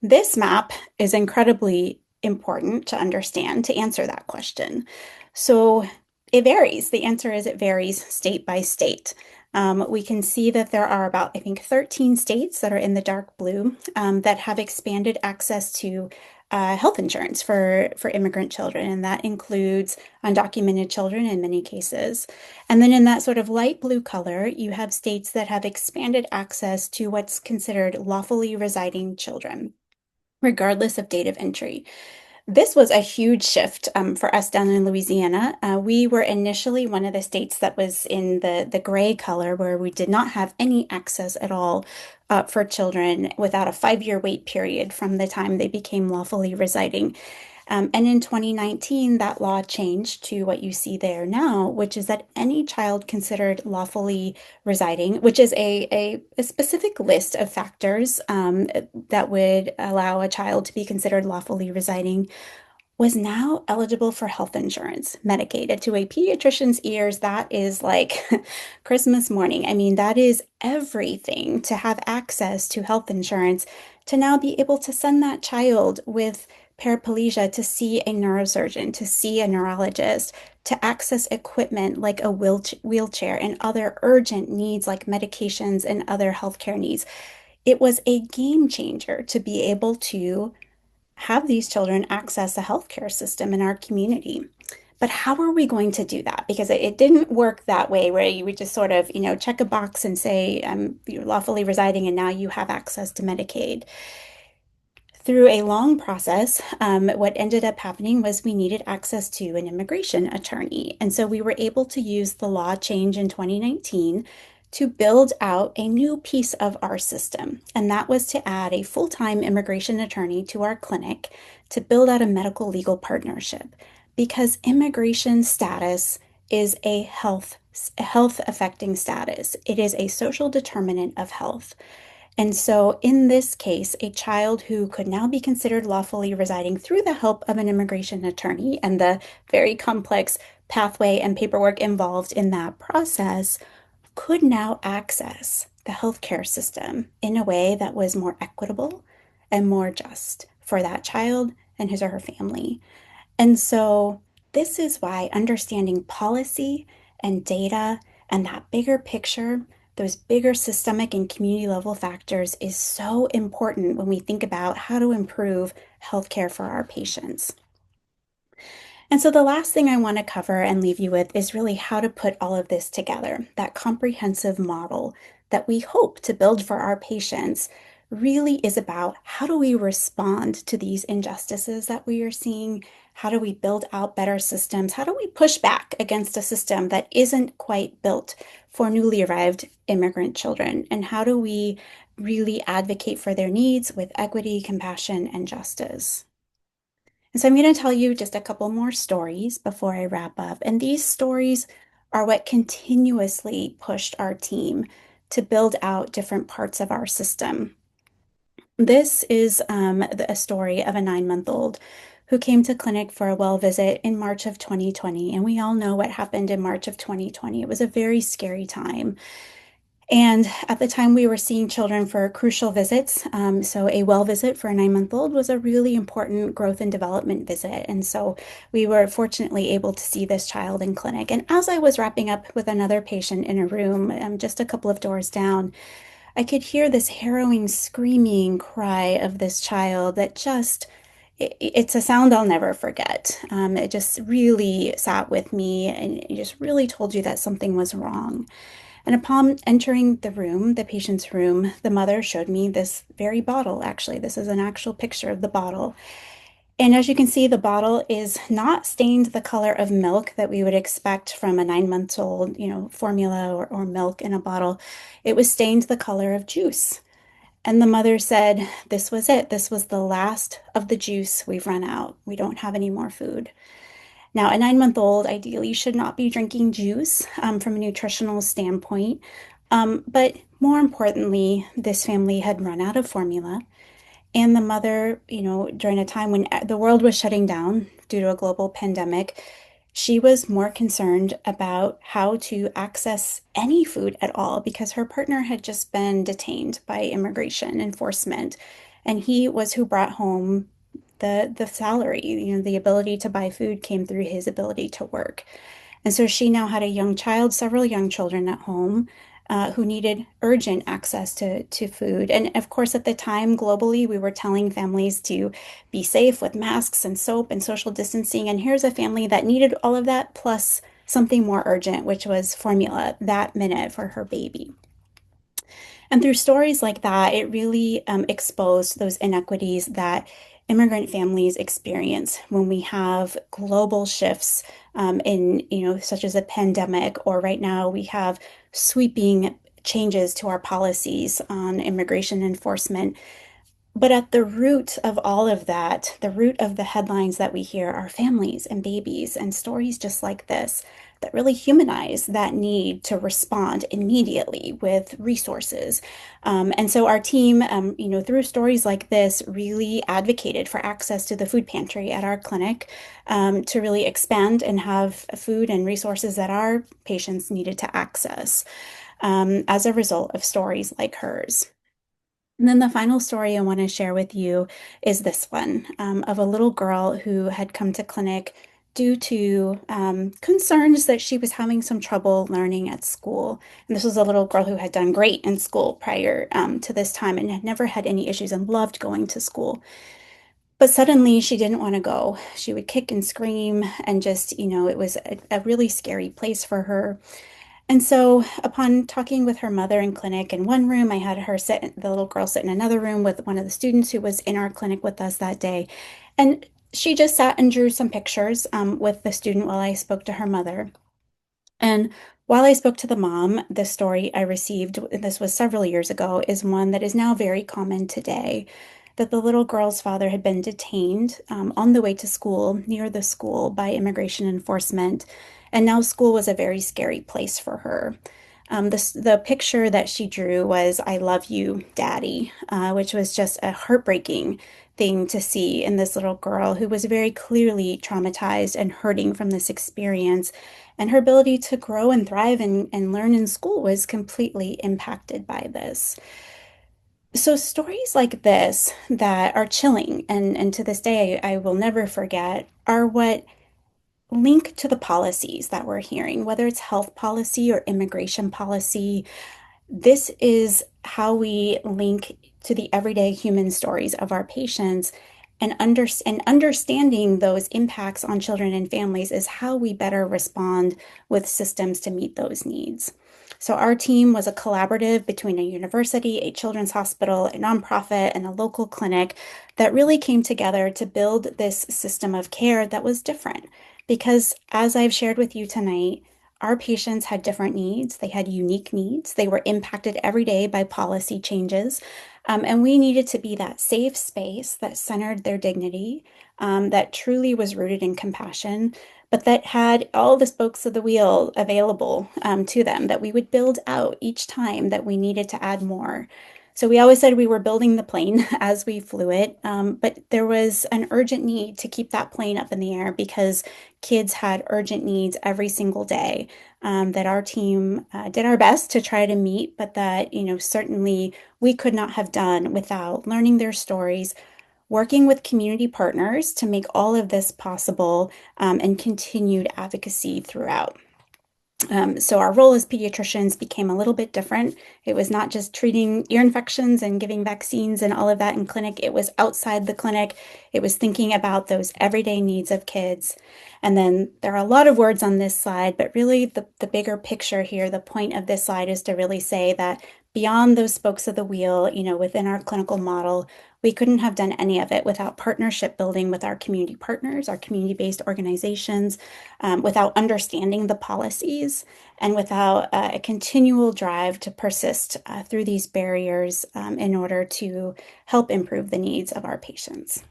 This map is incredibly important to understand to answer that question. So it varies. The answer is it varies state by state. We can see that there are about, I think, 13 states that are in the dark blue that have expanded access to health insurance for immigrant children, and that includes undocumented children in many cases. And then in that sort of light blue color, you have states that have expanded access to what's considered lawfully residing children, regardless of date of entry. This was a huge shift for us down in Louisiana. We were initially one of the states that was in the gray color, where we did not have any access at all for children without a 5-year wait period from the time they became lawfully residing. And in 2019, that law changed to what you see there now, which is that any child considered lawfully residing, which is a specific list of factors that would allow a child to be considered lawfully residing, was now eligible for health insurance, Medicaid. To a pediatrician's ears, that is like Christmas morning. I mean, that is everything to have access to health insurance, to now be able to send that child with paraplegia to see a neurosurgeon, to see a neurologist, to access equipment like a wheelchair and other urgent needs like medications and other healthcare needs. It was a game changer to be able to have these children access the healthcare system in our community. But how are we going to do that? Because it didn't work that way, where you would just sort of, check a box and say, you're lawfully residing and now you have access to Medicaid. Through a long process, what ended up happening was we needed access to an immigration attorney. And so we were able to use the law change in 2019 to build out a new piece of our system. And that was to add a full-time immigration attorney to our clinic to build out a medical legal partnership, because immigration status is a health affecting status. It is a social determinant of health. And so, in this case, a child who could now be considered lawfully residing through the help of an immigration attorney and the very complex pathway and paperwork involved in that process could now access the healthcare system in a way that was more equitable and more just for that child and his or her family. And so, this is why understanding policy and data and that bigger picture, those bigger systemic and community level factors, is so important when we think about how to improve healthcare for our patients. And so the last thing I want to cover and leave you with is really how to put all of this together. That comprehensive model that we hope to build for our patients really is about how do we respond to these injustices that we are seeing? How do we build out better systems? How do we push back against a system that isn't quite built for newly arrived immigrant children? And how do we really advocate for their needs with equity, compassion, and justice? And so I'm going to tell you just a couple more stories before I wrap up. And these stories are what continuously pushed our team to build out different parts of our system. This is a story of a 9-month-old who came to clinic for a well visit in March of 2020. And we all know what happened in March of 2020. It was a very scary time. And at the time, we were seeing children for crucial visits. So, a well visit for a 9-month-old was a really important growth and development visit. And so, we were fortunately able to see this child in clinic. And as I was wrapping up with another patient in a room, just a couple of doors down, I could hear this harrowing, screaming cry of this child that just it's a sound I'll never forget. It just really sat with me and it just really told you that something was wrong. And upon entering the room, the patient's room, the mother showed me this very bottle, actually. This is an actual picture of the bottle. And as you can see, the bottle is not stained the color of milk that we would expect from a 9-month-old, formula or milk in a bottle. It was stained the color of juice. And the mother said, this was it. This was the last of the juice. We've run out. We don't have any more food. Now, a 9-month-old ideally should not be drinking juice from a nutritional standpoint. But more importantly, this family had run out of formula. And the mother, during a time when the world was shutting down due to a global pandemic, she was more concerned about how to access any food at all because her partner had just been detained by immigration enforcement. And he was who brought home the salary, the ability to buy food came through his ability to work. And so she now had a young child, several young children at home who needed urgent access to food. And of course, at the time, globally, we were telling families to be safe with masks and soap and social distancing. And here's a family that needed all of that plus something more urgent, which was formula that minute for her baby. And through stories like that, it really exposed those inequities that immigrant families experience when we have global shifts such as a pandemic, or right now we have sweeping changes to our policies on immigration enforcement. But at the root of all of that, the root of the headlines that we hear are families and babies and stories just like this that really humanize that need to respond immediately with resources. And so our team, through stories like this, really advocated for access to the food pantry at our clinic to really expand and have food and resources that our patients needed to access as a result of stories like hers. And then the final story I want to share with you is this one of a little girl who had come to clinic due to concerns that she was having some trouble learning at school. And this was a little girl who had done great in school prior to this time and had never had any issues and loved going to school. But suddenly she didn't want to go. She would kick and scream and just, it was a really scary place for her. And so, upon talking with her mother in clinic in one room, I had the little girl sit in another room with one of the students who was in our clinic with us that day. And she just sat and drew some pictures with the student while I spoke to her mother. And while I spoke to the mom, the story I received, this was several years ago, is one that is now very common today. That the little girl's father had been detained on the way to school, near the school, by immigration enforcement. And now school was a very scary place for her. The picture that she drew was, "I love you, Daddy," which was just a heartbreaking thing to see in this little girl who was very clearly traumatized and hurting from this experience. And her ability to grow and thrive and learn in school was completely impacted by this. So stories like this that are chilling and to this day I will never forget are what link to the policies that we're hearing, whether it's health policy or immigration policy. This is how we link to the everyday human stories of our patients, and understanding those impacts on children and families is how we better respond with systems to meet those needs. So our team was a collaborative between a university, a children's hospital, a nonprofit, and a local clinic that really came together to build this system of care that was different. Because as I've shared with you tonight, our patients had different needs. They had unique needs. They were impacted every day by policy changes. And we needed to be that safe space that centered their dignity, that truly was rooted in compassion, but that had all the spokes of the wheel available to them that we would build out each time that we needed to add more. So we always said we were building the plane as we flew it, but there was an urgent need to keep that plane up in the air because kids had urgent needs every single day that our team did our best to try to meet, but that, certainly we could not have done without learning their stories, working with community partners to make all of this possible, and continued advocacy throughout. So our role as pediatricians became a little bit different. It was not just treating ear infections and giving vaccines and all of that in clinic. It was outside the clinic. It was thinking about those everyday needs of kids. And then there are a lot of words on this slide, but really the bigger picture here, the point of this slide is to really say that beyond those spokes of the wheel, within our clinical model, we couldn't have done any of it without partnership building with our community partners, our community-based organizations, without understanding the policies, and without a continual drive to persist through these barriers in order to help improve the needs of our patients.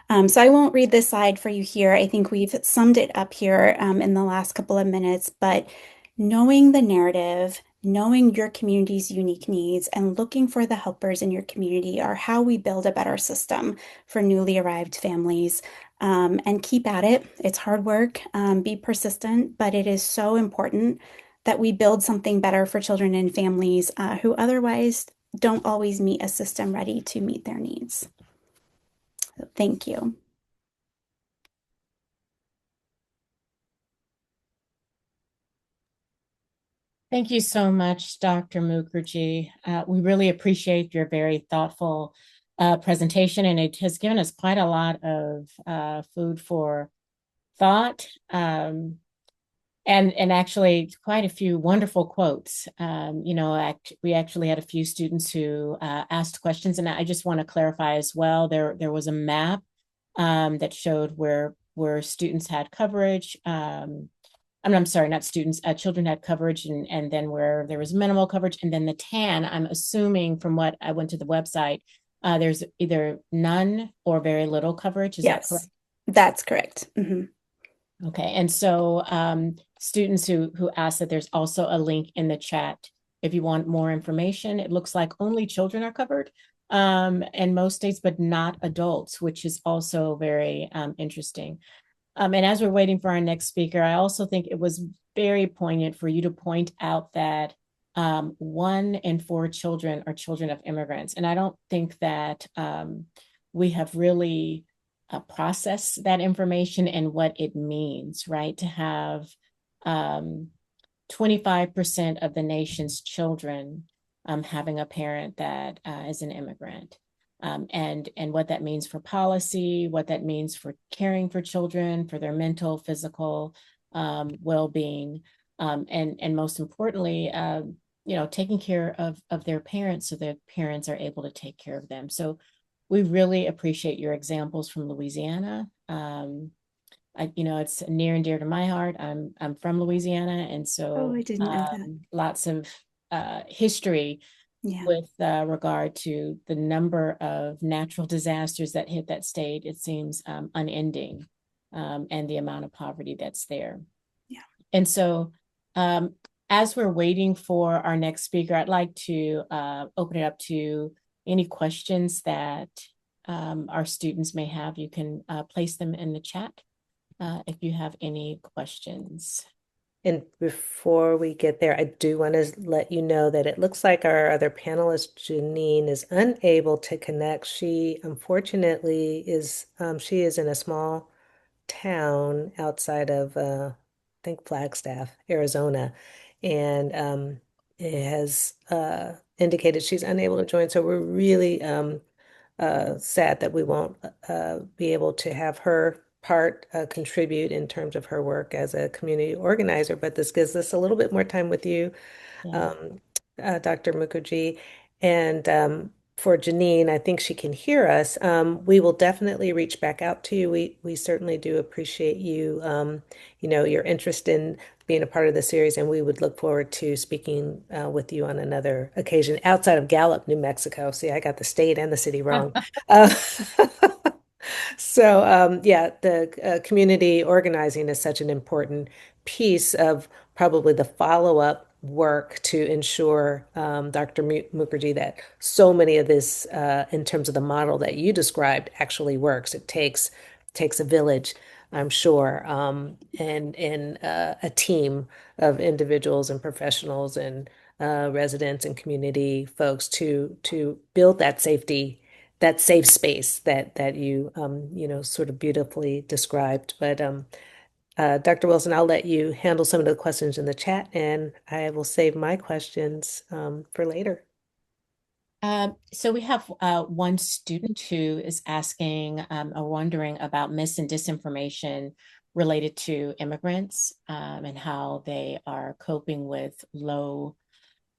So I won't read this slide for you here. I think we've summed it up here in the last couple of minutes, but knowing the narrative, knowing your community's unique needs, and looking for the helpers in your community are how we build a better system for newly arrived families. And keep at it. It's hard work. Be persistent, but it is so important that we build something better for children and families who otherwise don't always meet a system ready to meet their needs. So thank you. Thank you so much, Dr. Mukherjee. We really appreciate your very thoughtful presentation, and it has given us quite a lot of food for thought, and actually quite a few wonderful quotes. We actually had a few students who asked questions, and I just want to clarify as well. There was a map that showed where students had coverage. I'm sorry, not students, children had coverage, and then where there was minimal coverage, and then the tan, I'm assuming from what I went to the website, there's either none or very little coverage. Is that correct? Yes, that's correct. Okay, and so students who asked that there's also a link in the chat if you want more information. It looks like only children are covered in most states, but not adults, which is also very interesting. And as we're waiting for our next speaker, I also think it was very poignant for you to point out that 1 in 4 children are children of immigrants. And I don't think that we have really processed that information and what it means, right? To have 25% of the nation's children having a parent that is an immigrant. And what that means for policy, what that means for caring for children, for their mental, physical well-being, and most importantly, taking care of their parents so their parents are able to take care of them. So we really appreciate your examples from Louisiana. It's near and dear to my heart. I'm from Louisiana, and so I didn't know that. lots of history with regard to the number of natural disasters that hit that state. It seems unending, and the amount of poverty that's there. Yeah. And so as we're waiting for our next speaker, I'd like to open it up to any questions that our students may have. You can place them in the chat if you have any questions. And before we get there, I do want to let you know that it looks like our other panelist, Janine, is unable to connect. She unfortunately she is in a small town outside of, I think Flagstaff, Arizona, and it has indicated she's unable to join. So we're really sad that we won't be able to have her part contribute in terms of her work as a community organizer, but this gives us a little bit more time with you, Dr. Mukherjee. And for Janine, I think she can hear us. We will definitely reach back out to you. We certainly do appreciate you, your interest in being a part of the series, and we would look forward to speaking with you on another occasion outside of Gallup, New Mexico. See, I got the state and the city wrong. So, yeah, the community organizing is such an important piece of probably the follow-up work to ensure, Dr. Mukherjee, that so many of this, in terms of the model that you described, actually works. It takes a village, I'm sure, and a team of individuals and professionals and residents and community folks to build that safe space that you sort of beautifully described. But Dr. Wilson, I'll let you handle some of the questions in the chat, and I will save my questions for later. So we have one student who is asking or wondering about mis and disinformation related to immigrants and how they are coping with low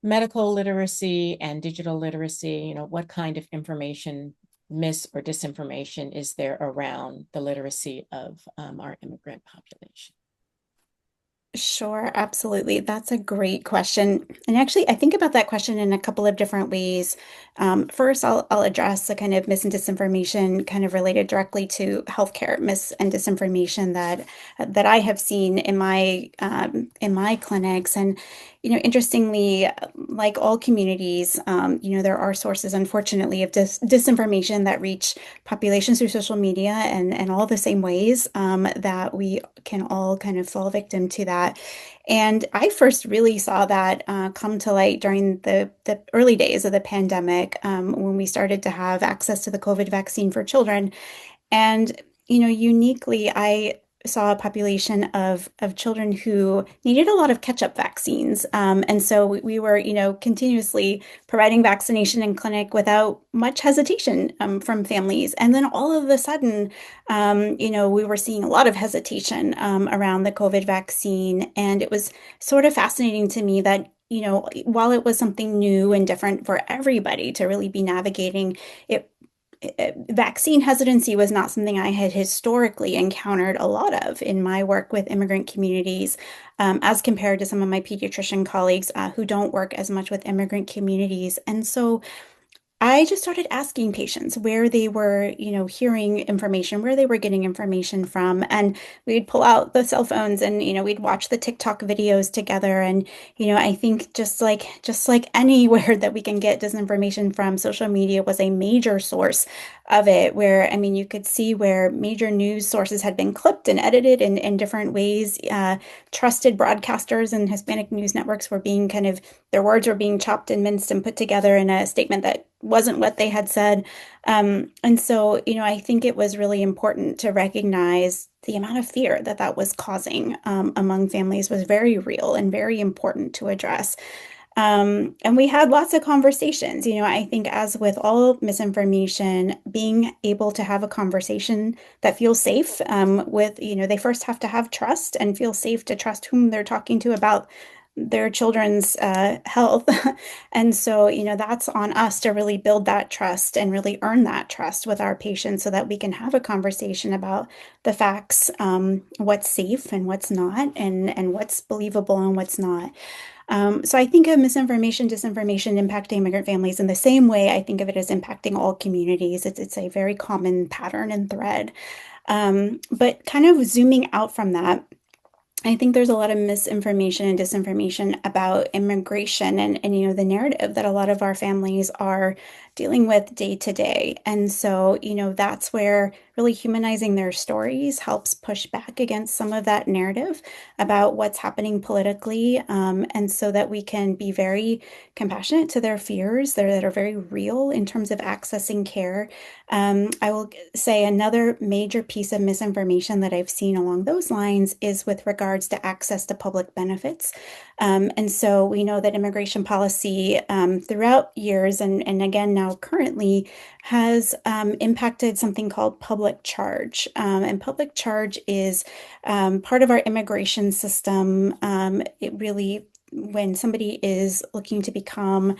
medical literacy and digital literacy. What kind of information, mis or disinformation, is there around the literacy of our immigrant population? Sure, absolutely. That's a great question. And actually, I think about that question in a couple of different ways. First, I'll address the kind of mis and disinformation kind of related directly to healthcare mis and disinformation that I have seen in my clinics. And interestingly, like all communities, there are sources, unfortunately, of disinformation that reach populations through social media and all the same ways that we can all kind of fall victim to that. And I first really saw that come to light during the early days of the pandemic when we started to have access to the COVID vaccine for children. And, uniquely, I saw a population of children who needed a lot of catch-up vaccines. And so we were, continuously providing vaccination in clinic without much hesitation from families. And then all of a sudden, we were seeing a lot of hesitation around the COVID vaccine. And it was sort of fascinating to me that, while it was something new and different for everybody to really be navigating, it vaccine hesitancy was not something I had historically encountered a lot of in my work with immigrant communities, as compared to some of my pediatrician colleagues who don't work as much with immigrant communities. And so I just started asking patients where they were, hearing information, where they were getting information from. And we'd pull out the cell phones and, we'd watch the TikTok videos together. And, I think just like anywhere that we can get disinformation from, social media was a major source of it, where, I mean, you could see where major news sources had been clipped and edited in different ways. Trusted broadcasters and Hispanic news networks were being their words were being chopped and minced and put together in a statement that wasn't what they had said. And so, I think it was really important to recognize the amount of fear that was causing among families was very real and very important to address. And we had lots of conversations. I think, as with all misinformation, being able to have a conversation that feels safe they first have to have trust and feel safe to trust whom they're talking to about their children's health. And so, that's on us to really build that trust and really earn that trust with our patients so that we can have a conversation about the facts, what's safe and what's not, and what's believable and what's not. So I think of misinformation, disinformation impacting immigrant families in the same way I think of it as impacting all communities. It's a very common pattern and thread. But kind of zooming out from that, I think there's a lot of misinformation and disinformation about immigration and the narrative that a lot of our families are dealing with day to day. And so, that's where really humanizing their stories helps push back against some of that narrative about what's happening politically. And so that we can be very compassionate to their fears that are very real in terms of accessing care. I will say another major piece of misinformation that I've seen along those lines is with regards to access to public benefits. And so we know that immigration policy throughout years and again now currently has impacted something called public charge. And public charge is part of our immigration system. It really, when somebody is looking to become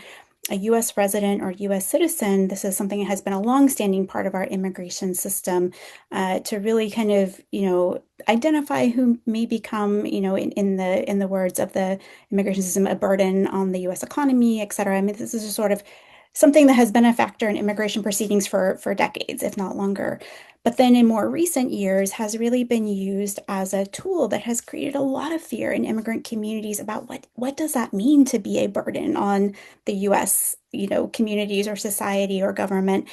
a U.S. resident or U.S. citizen, this is something that has been a longstanding part of our immigration system to really kind of, identify who may become, in the words of the immigration system, a burden on the U.S. economy, et cetera. I mean, this is just sort of something that has been a factor in immigration proceedings for decades, if not longer. but then in more recent years has really been used as a tool that has created a lot of fear in immigrant communities about what does that mean to be a burden on the US, communities or society or government.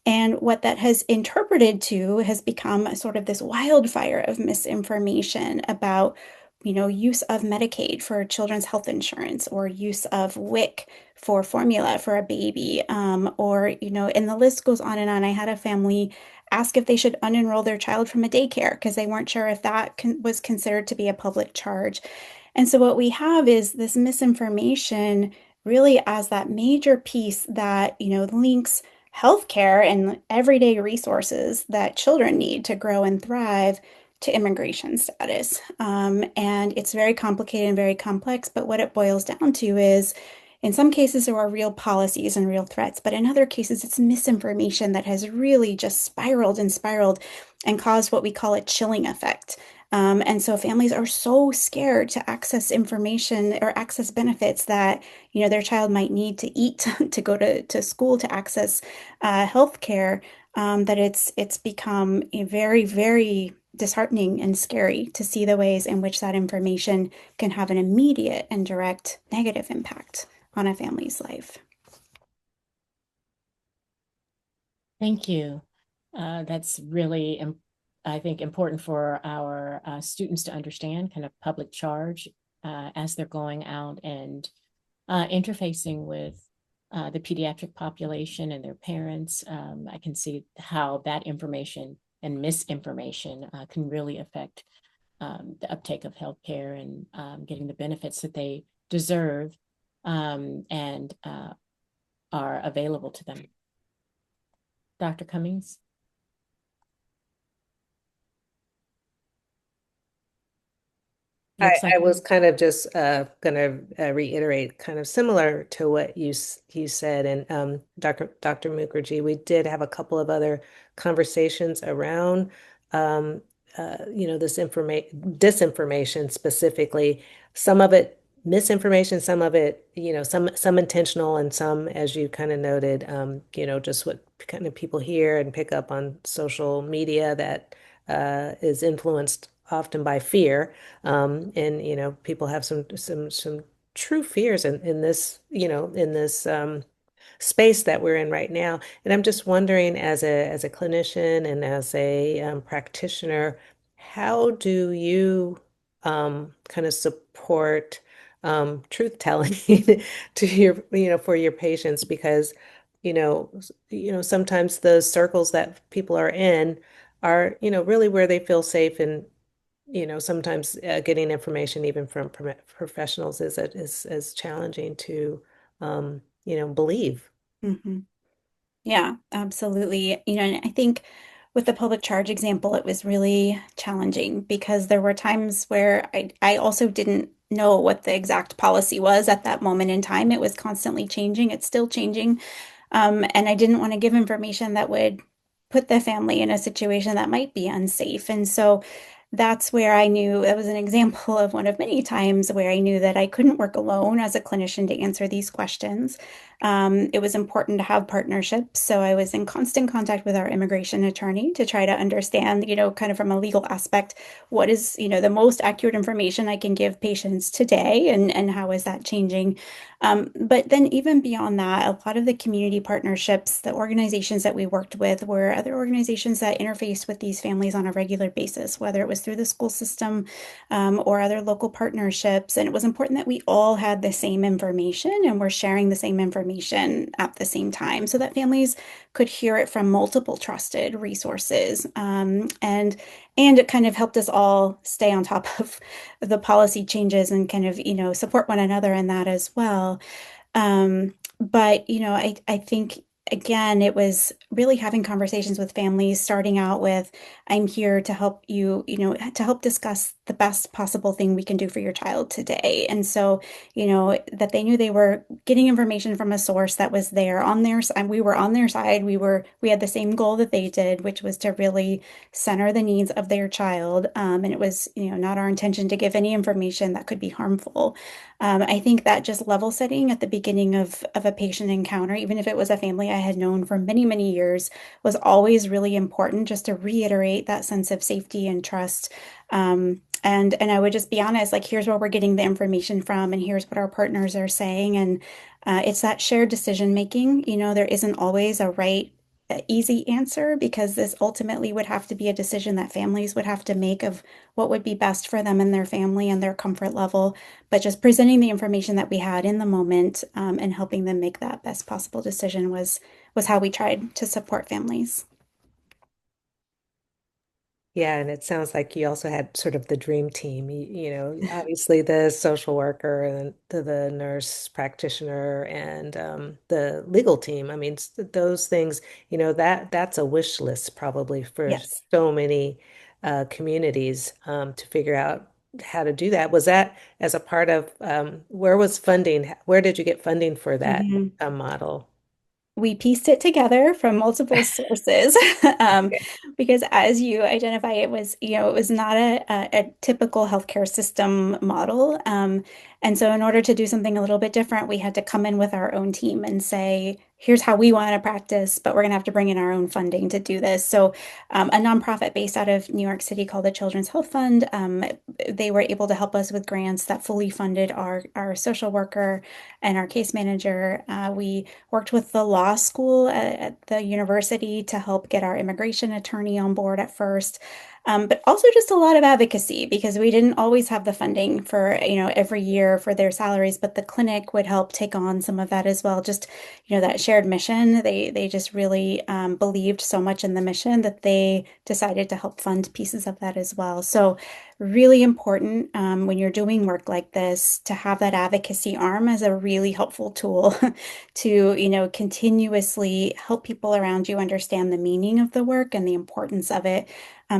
And what that has interpreted to has become a sort of this wildfire of misinformation about, use of Medicaid for children's health insurance or use of WIC for formula for a baby, and the list goes on and on. I had a family ask if they should unenroll their child from a daycare because they weren't sure if that was considered to be a public charge. And so what we have is this misinformation really as that major piece that, links healthcare and everyday resources that children need to grow and thrive to immigration status. And it's very complicated and very complex, but what it boils down to is in some cases, there are real policies and real threats, but in other cases, it's misinformation that has really just spiraled and spiraled and caused what we call a chilling effect. And so families are so scared to access information or access benefits that, their child might need to eat to go to school to access health care, that it's become a very, very disheartening and scary to see the ways in which that information can have an immediate and direct negative impact on a family's life. Thank you. That's really, I think, important for our students to understand kind of public charge as they're going out and interfacing with the pediatric population and their parents. I can see how that information and misinformation can really affect the uptake of healthcare and getting the benefits that they deserve and are available to them. Dr. Cummings? I was kind of just going to reiterate, kind of similar to what you said, and Dr. Mukherjee, we did have a couple of other conversations around, this disinformation specifically. Some of it misinformation, some of it, some intentional, and some, as you kind of noted, just what kind of people hear and pick up on social media that is influenced often by fear. And people have some true fears in this, in this space that we're in right now. And I'm just wondering, as a clinician and as a practitioner, how do you kind of support truth telling to your, for your patients? Because, sometimes the circles that people are in are, really where they feel safe, and sometimes getting information even from professionals is challenging to believe. Mhm. Yeah, absolutely. And I think with the public charge example, it was really challenging because there were times where I also didn't know what the exact policy was at that moment in time. It was constantly changing. It's still changing. And I didn't want to give information that would put the family in a situation that might be unsafe. And so that's where I knew that was an example of one of many times where I knew that I couldn't work alone as a clinician to answer these questions. It was important to have partnerships. So I was in constant contact with our immigration attorney to try to understand, kind of from a legal aspect, what is, the most accurate information I can give patients today and how is that changing? But then even beyond that, a lot of the community partnerships, the organizations that we worked with were other organizations that interfaced with these families on a regular basis, whether it was through the school system or other local partnerships. And it was important that we all had the same information and were sharing the same information at the same time so that families could hear it from multiple trusted resources. And it kind of helped us all stay on top of the policy changes and kind of, support one another in that as well. But, I think again, it was really having conversations with families, starting out with, I'm here to help you, to help discuss the best possible thing we can do for your child today. And so, that they knew they were getting information from a source that was there on their side. We were on their side. We had the same goal that they did, which was to really center the needs of their child. And it was, not our intention to give any information that could be harmful. I think that just level setting at the beginning of a patient encounter, even if it was a family family I had known for many, many years was always really important just to reiterate that sense of safety and trust. And I would just be honest, like, here's where we're getting the information from, and here's what our partners are saying. And it's that shared decision making. There isn't always a right, easy answer because this ultimately would have to be a decision that families would have to make of what would be best for them and their family and their comfort level. But just presenting the information that we had in the moment, and helping them make that best possible decision was how we tried to support families. Yeah, and it sounds like you also had sort of the dream team. Obviously the social worker and the nurse practitioner and the legal team. I mean, those things, that's a wish list probably for Yes. so many communities to figure out how to do that. Was that as a part of where was funding? Where did you get funding for that Mhm. model? We pieced it together from multiple sources, um, Okay. because as you identify, it was not a typical healthcare system model. And so in order to do something a little bit different, we had to come in with our own team and say, here's how we want to practice, but we're going to have to bring in our own funding to do this. So a nonprofit based out of New York City called the Children's Health Fund, they were able to help us with grants that fully funded our social worker and our case manager. We worked with the law school at the university to help get our immigration attorney on board at first. But also just a lot of advocacy because we didn't always have the funding for, every year for their salaries, but the clinic would help take on some of that as well. Just, that shared mission. They just really believed so much in the mission that they decided to help fund pieces of that as well. So really important, when you're doing work like this, to have that advocacy arm as a really helpful tool to, continuously help people around you understand the meaning of the work and the importance of it,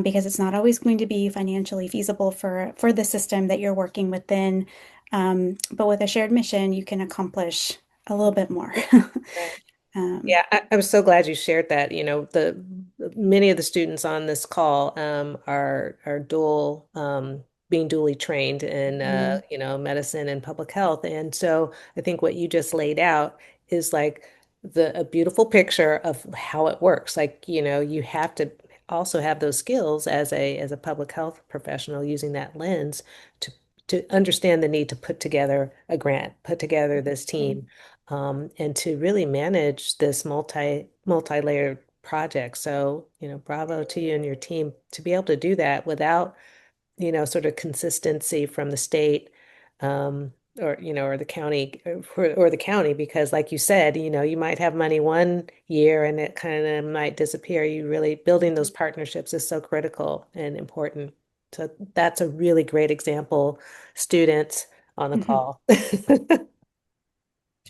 because it's not always going to be financially feasible for the system that you're working within. But with a shared mission, you can accomplish a little bit more. Right. Um, Yeah, I'm so glad you shared that. The many of the students on this call are dual being dually trained in mhm, medicine and public health. And so I think what you just laid out is like the a beautiful picture of how it works. Like, you have to also have those skills as a public health professional using that lens to to understand the need to put together a grant, put together this team and to really manage this multi-layered project. So, bravo to you and your team to be able to do that without, sort of consistency from the state, or the county or the county, because like you said, you might have money one year and it kind of might disappear. You really building those partnerships is so critical and important. So that's a really great example, students on the mhm. call.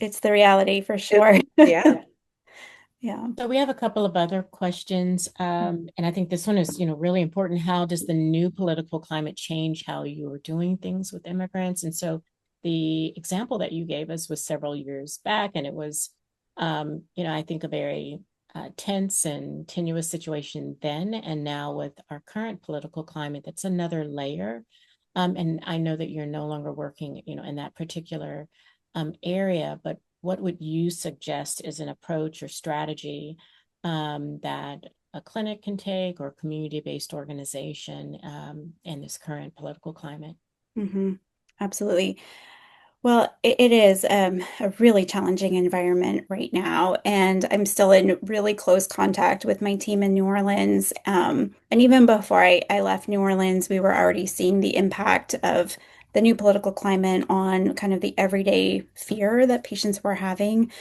It's the reality for It- sure. yeah. Yeah. So we have a couple of other questions, and I think this one is, really important. How does the new political climate change how you are doing things with immigrants? And so the example that you gave us was several years back, and it was, I think a very tense and tenuous situation then, and now with our current political climate, that's another layer. And I know that you're no longer working, in that particular area, but what would you suggest as an approach or strategy that a clinic can take or community-based organization in this current political climate? Hmm. Absolutely. Well, it is a really challenging environment right now, and I'm still in really close contact with my team in New Orleans. And even before I left New Orleans, we were already seeing the impact of the new political climate on kind of the everyday fear that patients were having.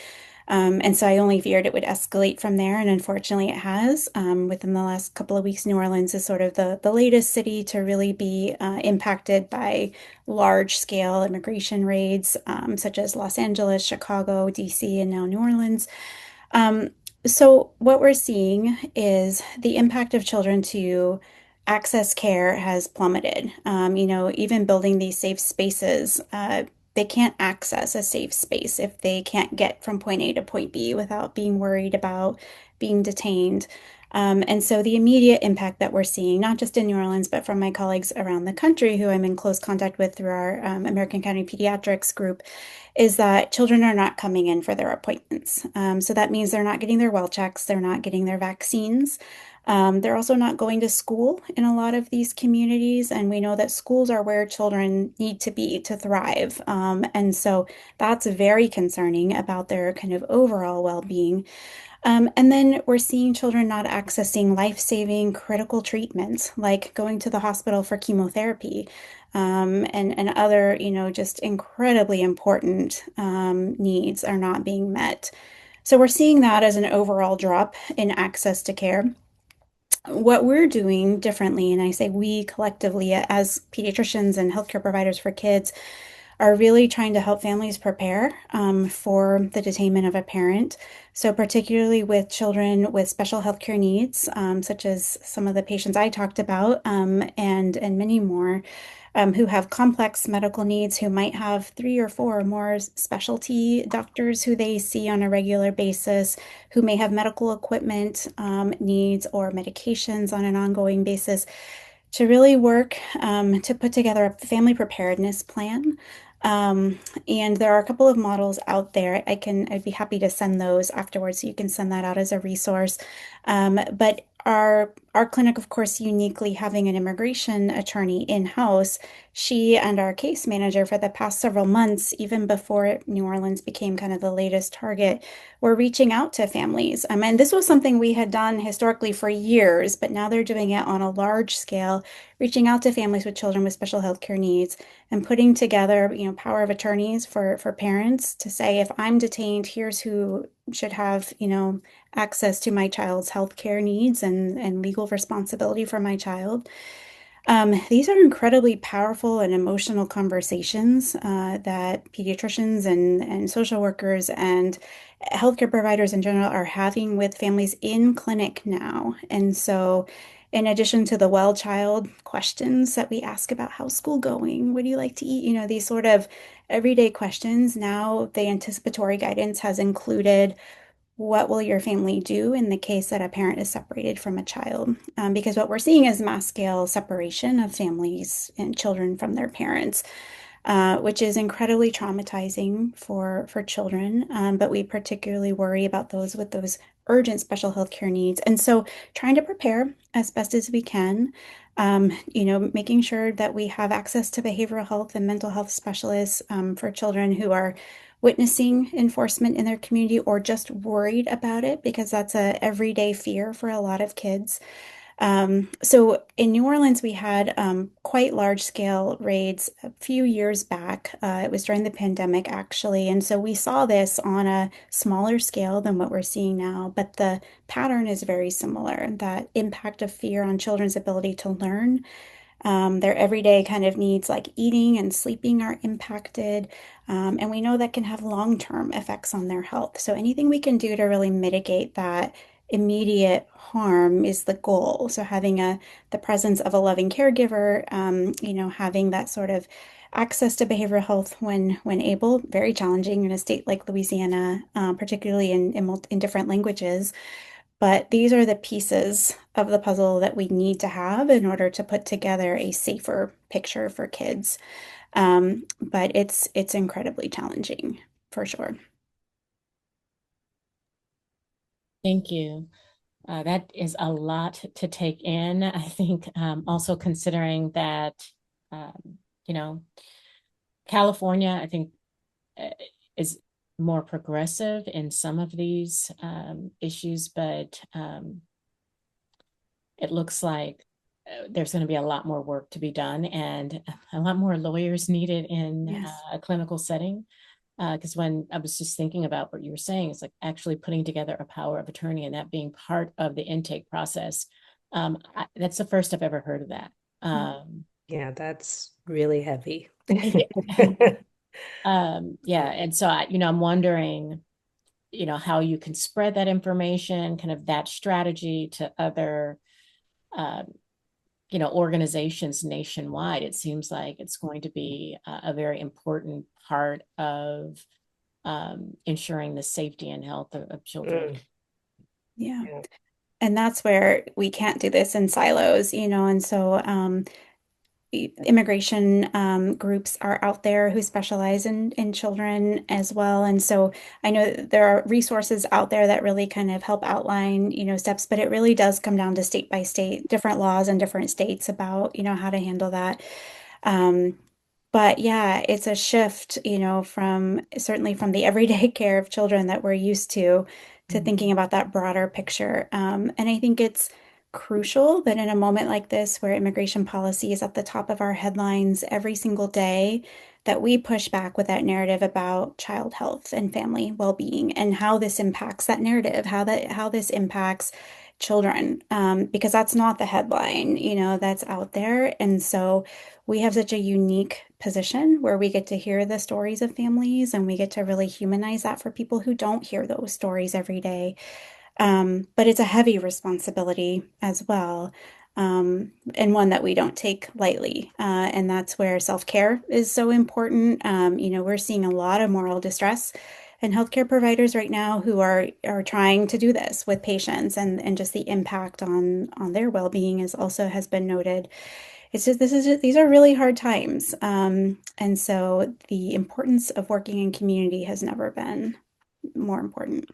And so I only feared it would escalate from there, and unfortunately, it has. Within the last couple of weeks, New Orleans is sort of the latest city to really be impacted by large-scale immigration raids, such as Los Angeles, Chicago, DC, and now New Orleans. Um, so what we're seeing is the impact of children to access care has plummeted. Even building these safe spaces, they can't access a safe space if they can't get from point A to point B without being worried about being detained. And so the immediate impact that we're seeing, not just in New Orleans, but from my colleagues around the country who I'm in close contact with through our American County Pediatrics group, is that children are not coming in for their appointments. So that means they're not getting their well checks, they're not getting their vaccines. They're also not going to school in a lot of these communities, and we know that schools are where children need to be to thrive. And so that's very concerning about their kind of overall well-being. And then we're seeing children not accessing life-saving critical treatments, like going to the hospital for chemotherapy, and other, just incredibly important needs are not being met. So we're seeing that as an overall drop in access to care. What we're doing differently, and I say we collectively as pediatricians and healthcare providers for kids, are really trying to help families prepare for the detainment of a parent. So, particularly with children with special healthcare needs, such as some of the patients I talked about, and many more, who have complex medical needs, who might have three or four or more specialty doctors who they see on a regular basis, who may have medical equipment needs or medications on an ongoing basis, to really work to put together a family preparedness plan. Um, and there are a couple of models out there. I'd be happy to send those afterwards, so you can send that out as a resource. But our clinic, of course, uniquely having an immigration attorney in-house, she and our case manager for the past several months, even before New Orleans became kind of the latest target, were reaching out to families. And this was something we had done historically for years, but now they're doing it on a large scale, reaching out to families with children with special health care needs and putting together, power of attorneys for parents to say, if I'm detained, here's who should have, access to my child's health care needs and legal responsibility for my child. These are incredibly powerful and emotional conversations that pediatricians and social workers and healthcare providers in general are having with families in clinic now. And so, in addition to the well child questions that we ask about how's school going, what do you like to eat, these sort of everyday questions, now the anticipatory guidance has included what will your family do in the case that a parent is separated from a child? Because what we're seeing is mass scale separation of families and children from their parents, which is incredibly traumatizing for children. But we particularly worry about those with those urgent special health care needs. And so trying to prepare as best as we can, making sure that we have access to behavioral health and mental health specialists for children who are witnessing enforcement in their community or just worried about it, because that's a everyday fear for a lot of kids. So in New Orleans, we had quite large scale raids a few years back. It was during the pandemic, actually. And so we saw this on a smaller scale than what we're seeing now, but the pattern is very similar. That impact of fear on children's ability to learn, their everyday kind of needs like eating and sleeping are impacted. And we know that can have long-term effects on their health. So anything we can do to really mitigate that immediate harm is the goal. So having the presence of a loving caregiver, having that sort of access to behavioral health when able, very challenging in a state like Louisiana, particularly in different languages. But these are the pieces of the puzzle that we need to have in order to put together a safer picture for kids. But it's incredibly challenging for sure. Thank you. That is a lot to take in. I think also considering that, you know, California, I think, uh, is more progressive in some of these issues, but it looks like there's going to be a lot more work to be done and a lot more lawyers needed in Yes. a clinical setting. Because when I was just thinking about what you were saying, it's like actually putting together a power of attorney and that being part of the intake process. That's the first I've ever heard of that. Yeah, that's really heavy. Yeah. Yeah. And so I'm wondering, how you can spread that information, kind of that strategy to other, um, organizations nationwide. It seems like it's going to be a very important part of ensuring the safety and health of children. Mm, Yeah. yeah. And that's where we can't do this in silos, and so immigration groups are out there who specialize in children as well. And so I know that there are resources out there that really kind of help outline, steps, but it really does come down to state by state, different laws in different states about, how to handle that. Um, but yeah, it's a shift, from certainly from the everyday care of children that we're used to thinking Mhm. about that broader picture. And I think it's crucial that in a moment like this, where immigration policy is at the top of our headlines every single day, that we push back with that narrative about child health and family well-being and how this impacts that narrative, how this impacts children, because that's not the headline, that's out there. And so we have such a unique position where we get to hear the stories of families and we get to really humanize that for people who don't hear those stories every day. But it's a heavy responsibility as well, and one that we don't take lightly. And that's where self-care is so important. We're seeing a lot of moral distress in healthcare providers right now who are trying to do this with patients, and just the impact on their well-being is also has been noted. It's just these are really hard times. And so the importance of working in community has never been more important.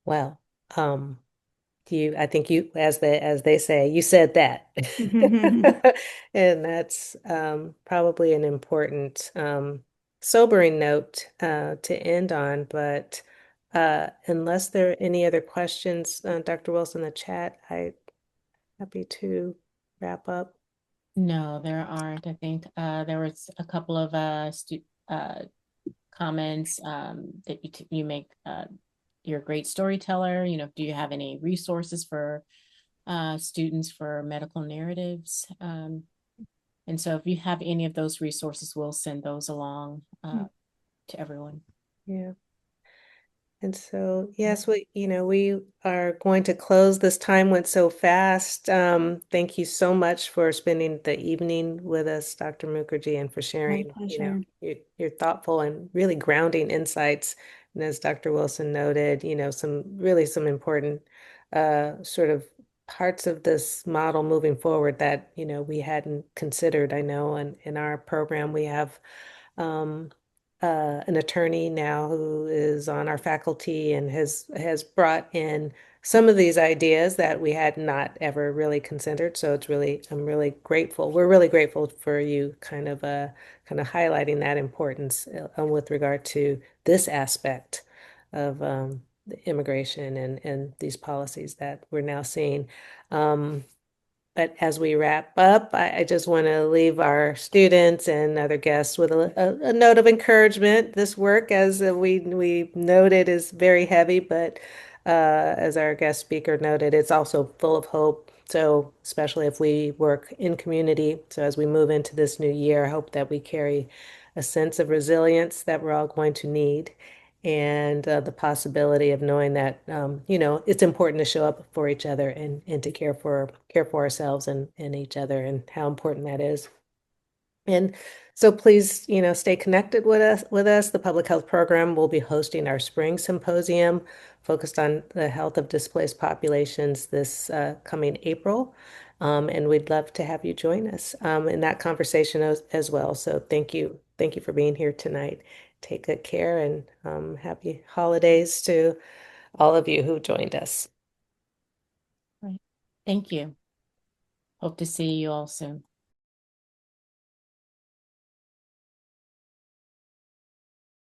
Well, I think as they say, you said that. And that's probably an important sobering note to end on. But unless there are any other questions, Dr. Wilson, in the chat, I'm happy to wrap up. No, there aren't. I think there was a couple of uh, comments that you make. You're a great storyteller. Do you have any resources for students for medical narratives? And so if you have any of those resources, we'll send those along to everyone. Yeah. And so, yes, we are going to close. This time went so fast. Thank you so much for spending the evening with us, Dr. Mukherjee, and for My sharing, pleasure. your thoughtful and really grounding insights. And as Dr. Wilson noted, some important sort of parts of this model moving forward that, we hadn't considered. I know in our program we have um, an attorney now who is on our faculty and has brought in some of these ideas that we had not ever really considered. So I'm really grateful. We're really grateful for you kind of highlighting that importance with regard to this aspect of the immigration and these policies that we're now seeing. Um, but as we wrap up, I just want to leave our students and other guests with a note of encouragement. This work, as we noted, is very heavy, but as our guest speaker noted, it's also full of hope. So, especially if we work in community. So, as we move into this new year, I hope that we carry a sense of resilience that we're all going to need and the possibility of knowing that it's important to show up for each other and to care for ourselves and each other and how important that is. And so please, stay connected with us. The Public Health Program will be hosting our spring symposium focused on the health of displaced populations this coming April. And we'd love to have you join us in that conversation as well. So thank you. Thank you for being here tonight. Take good care and happy holidays to all of you who joined us. Right. Thank you. Hope to see you all soon.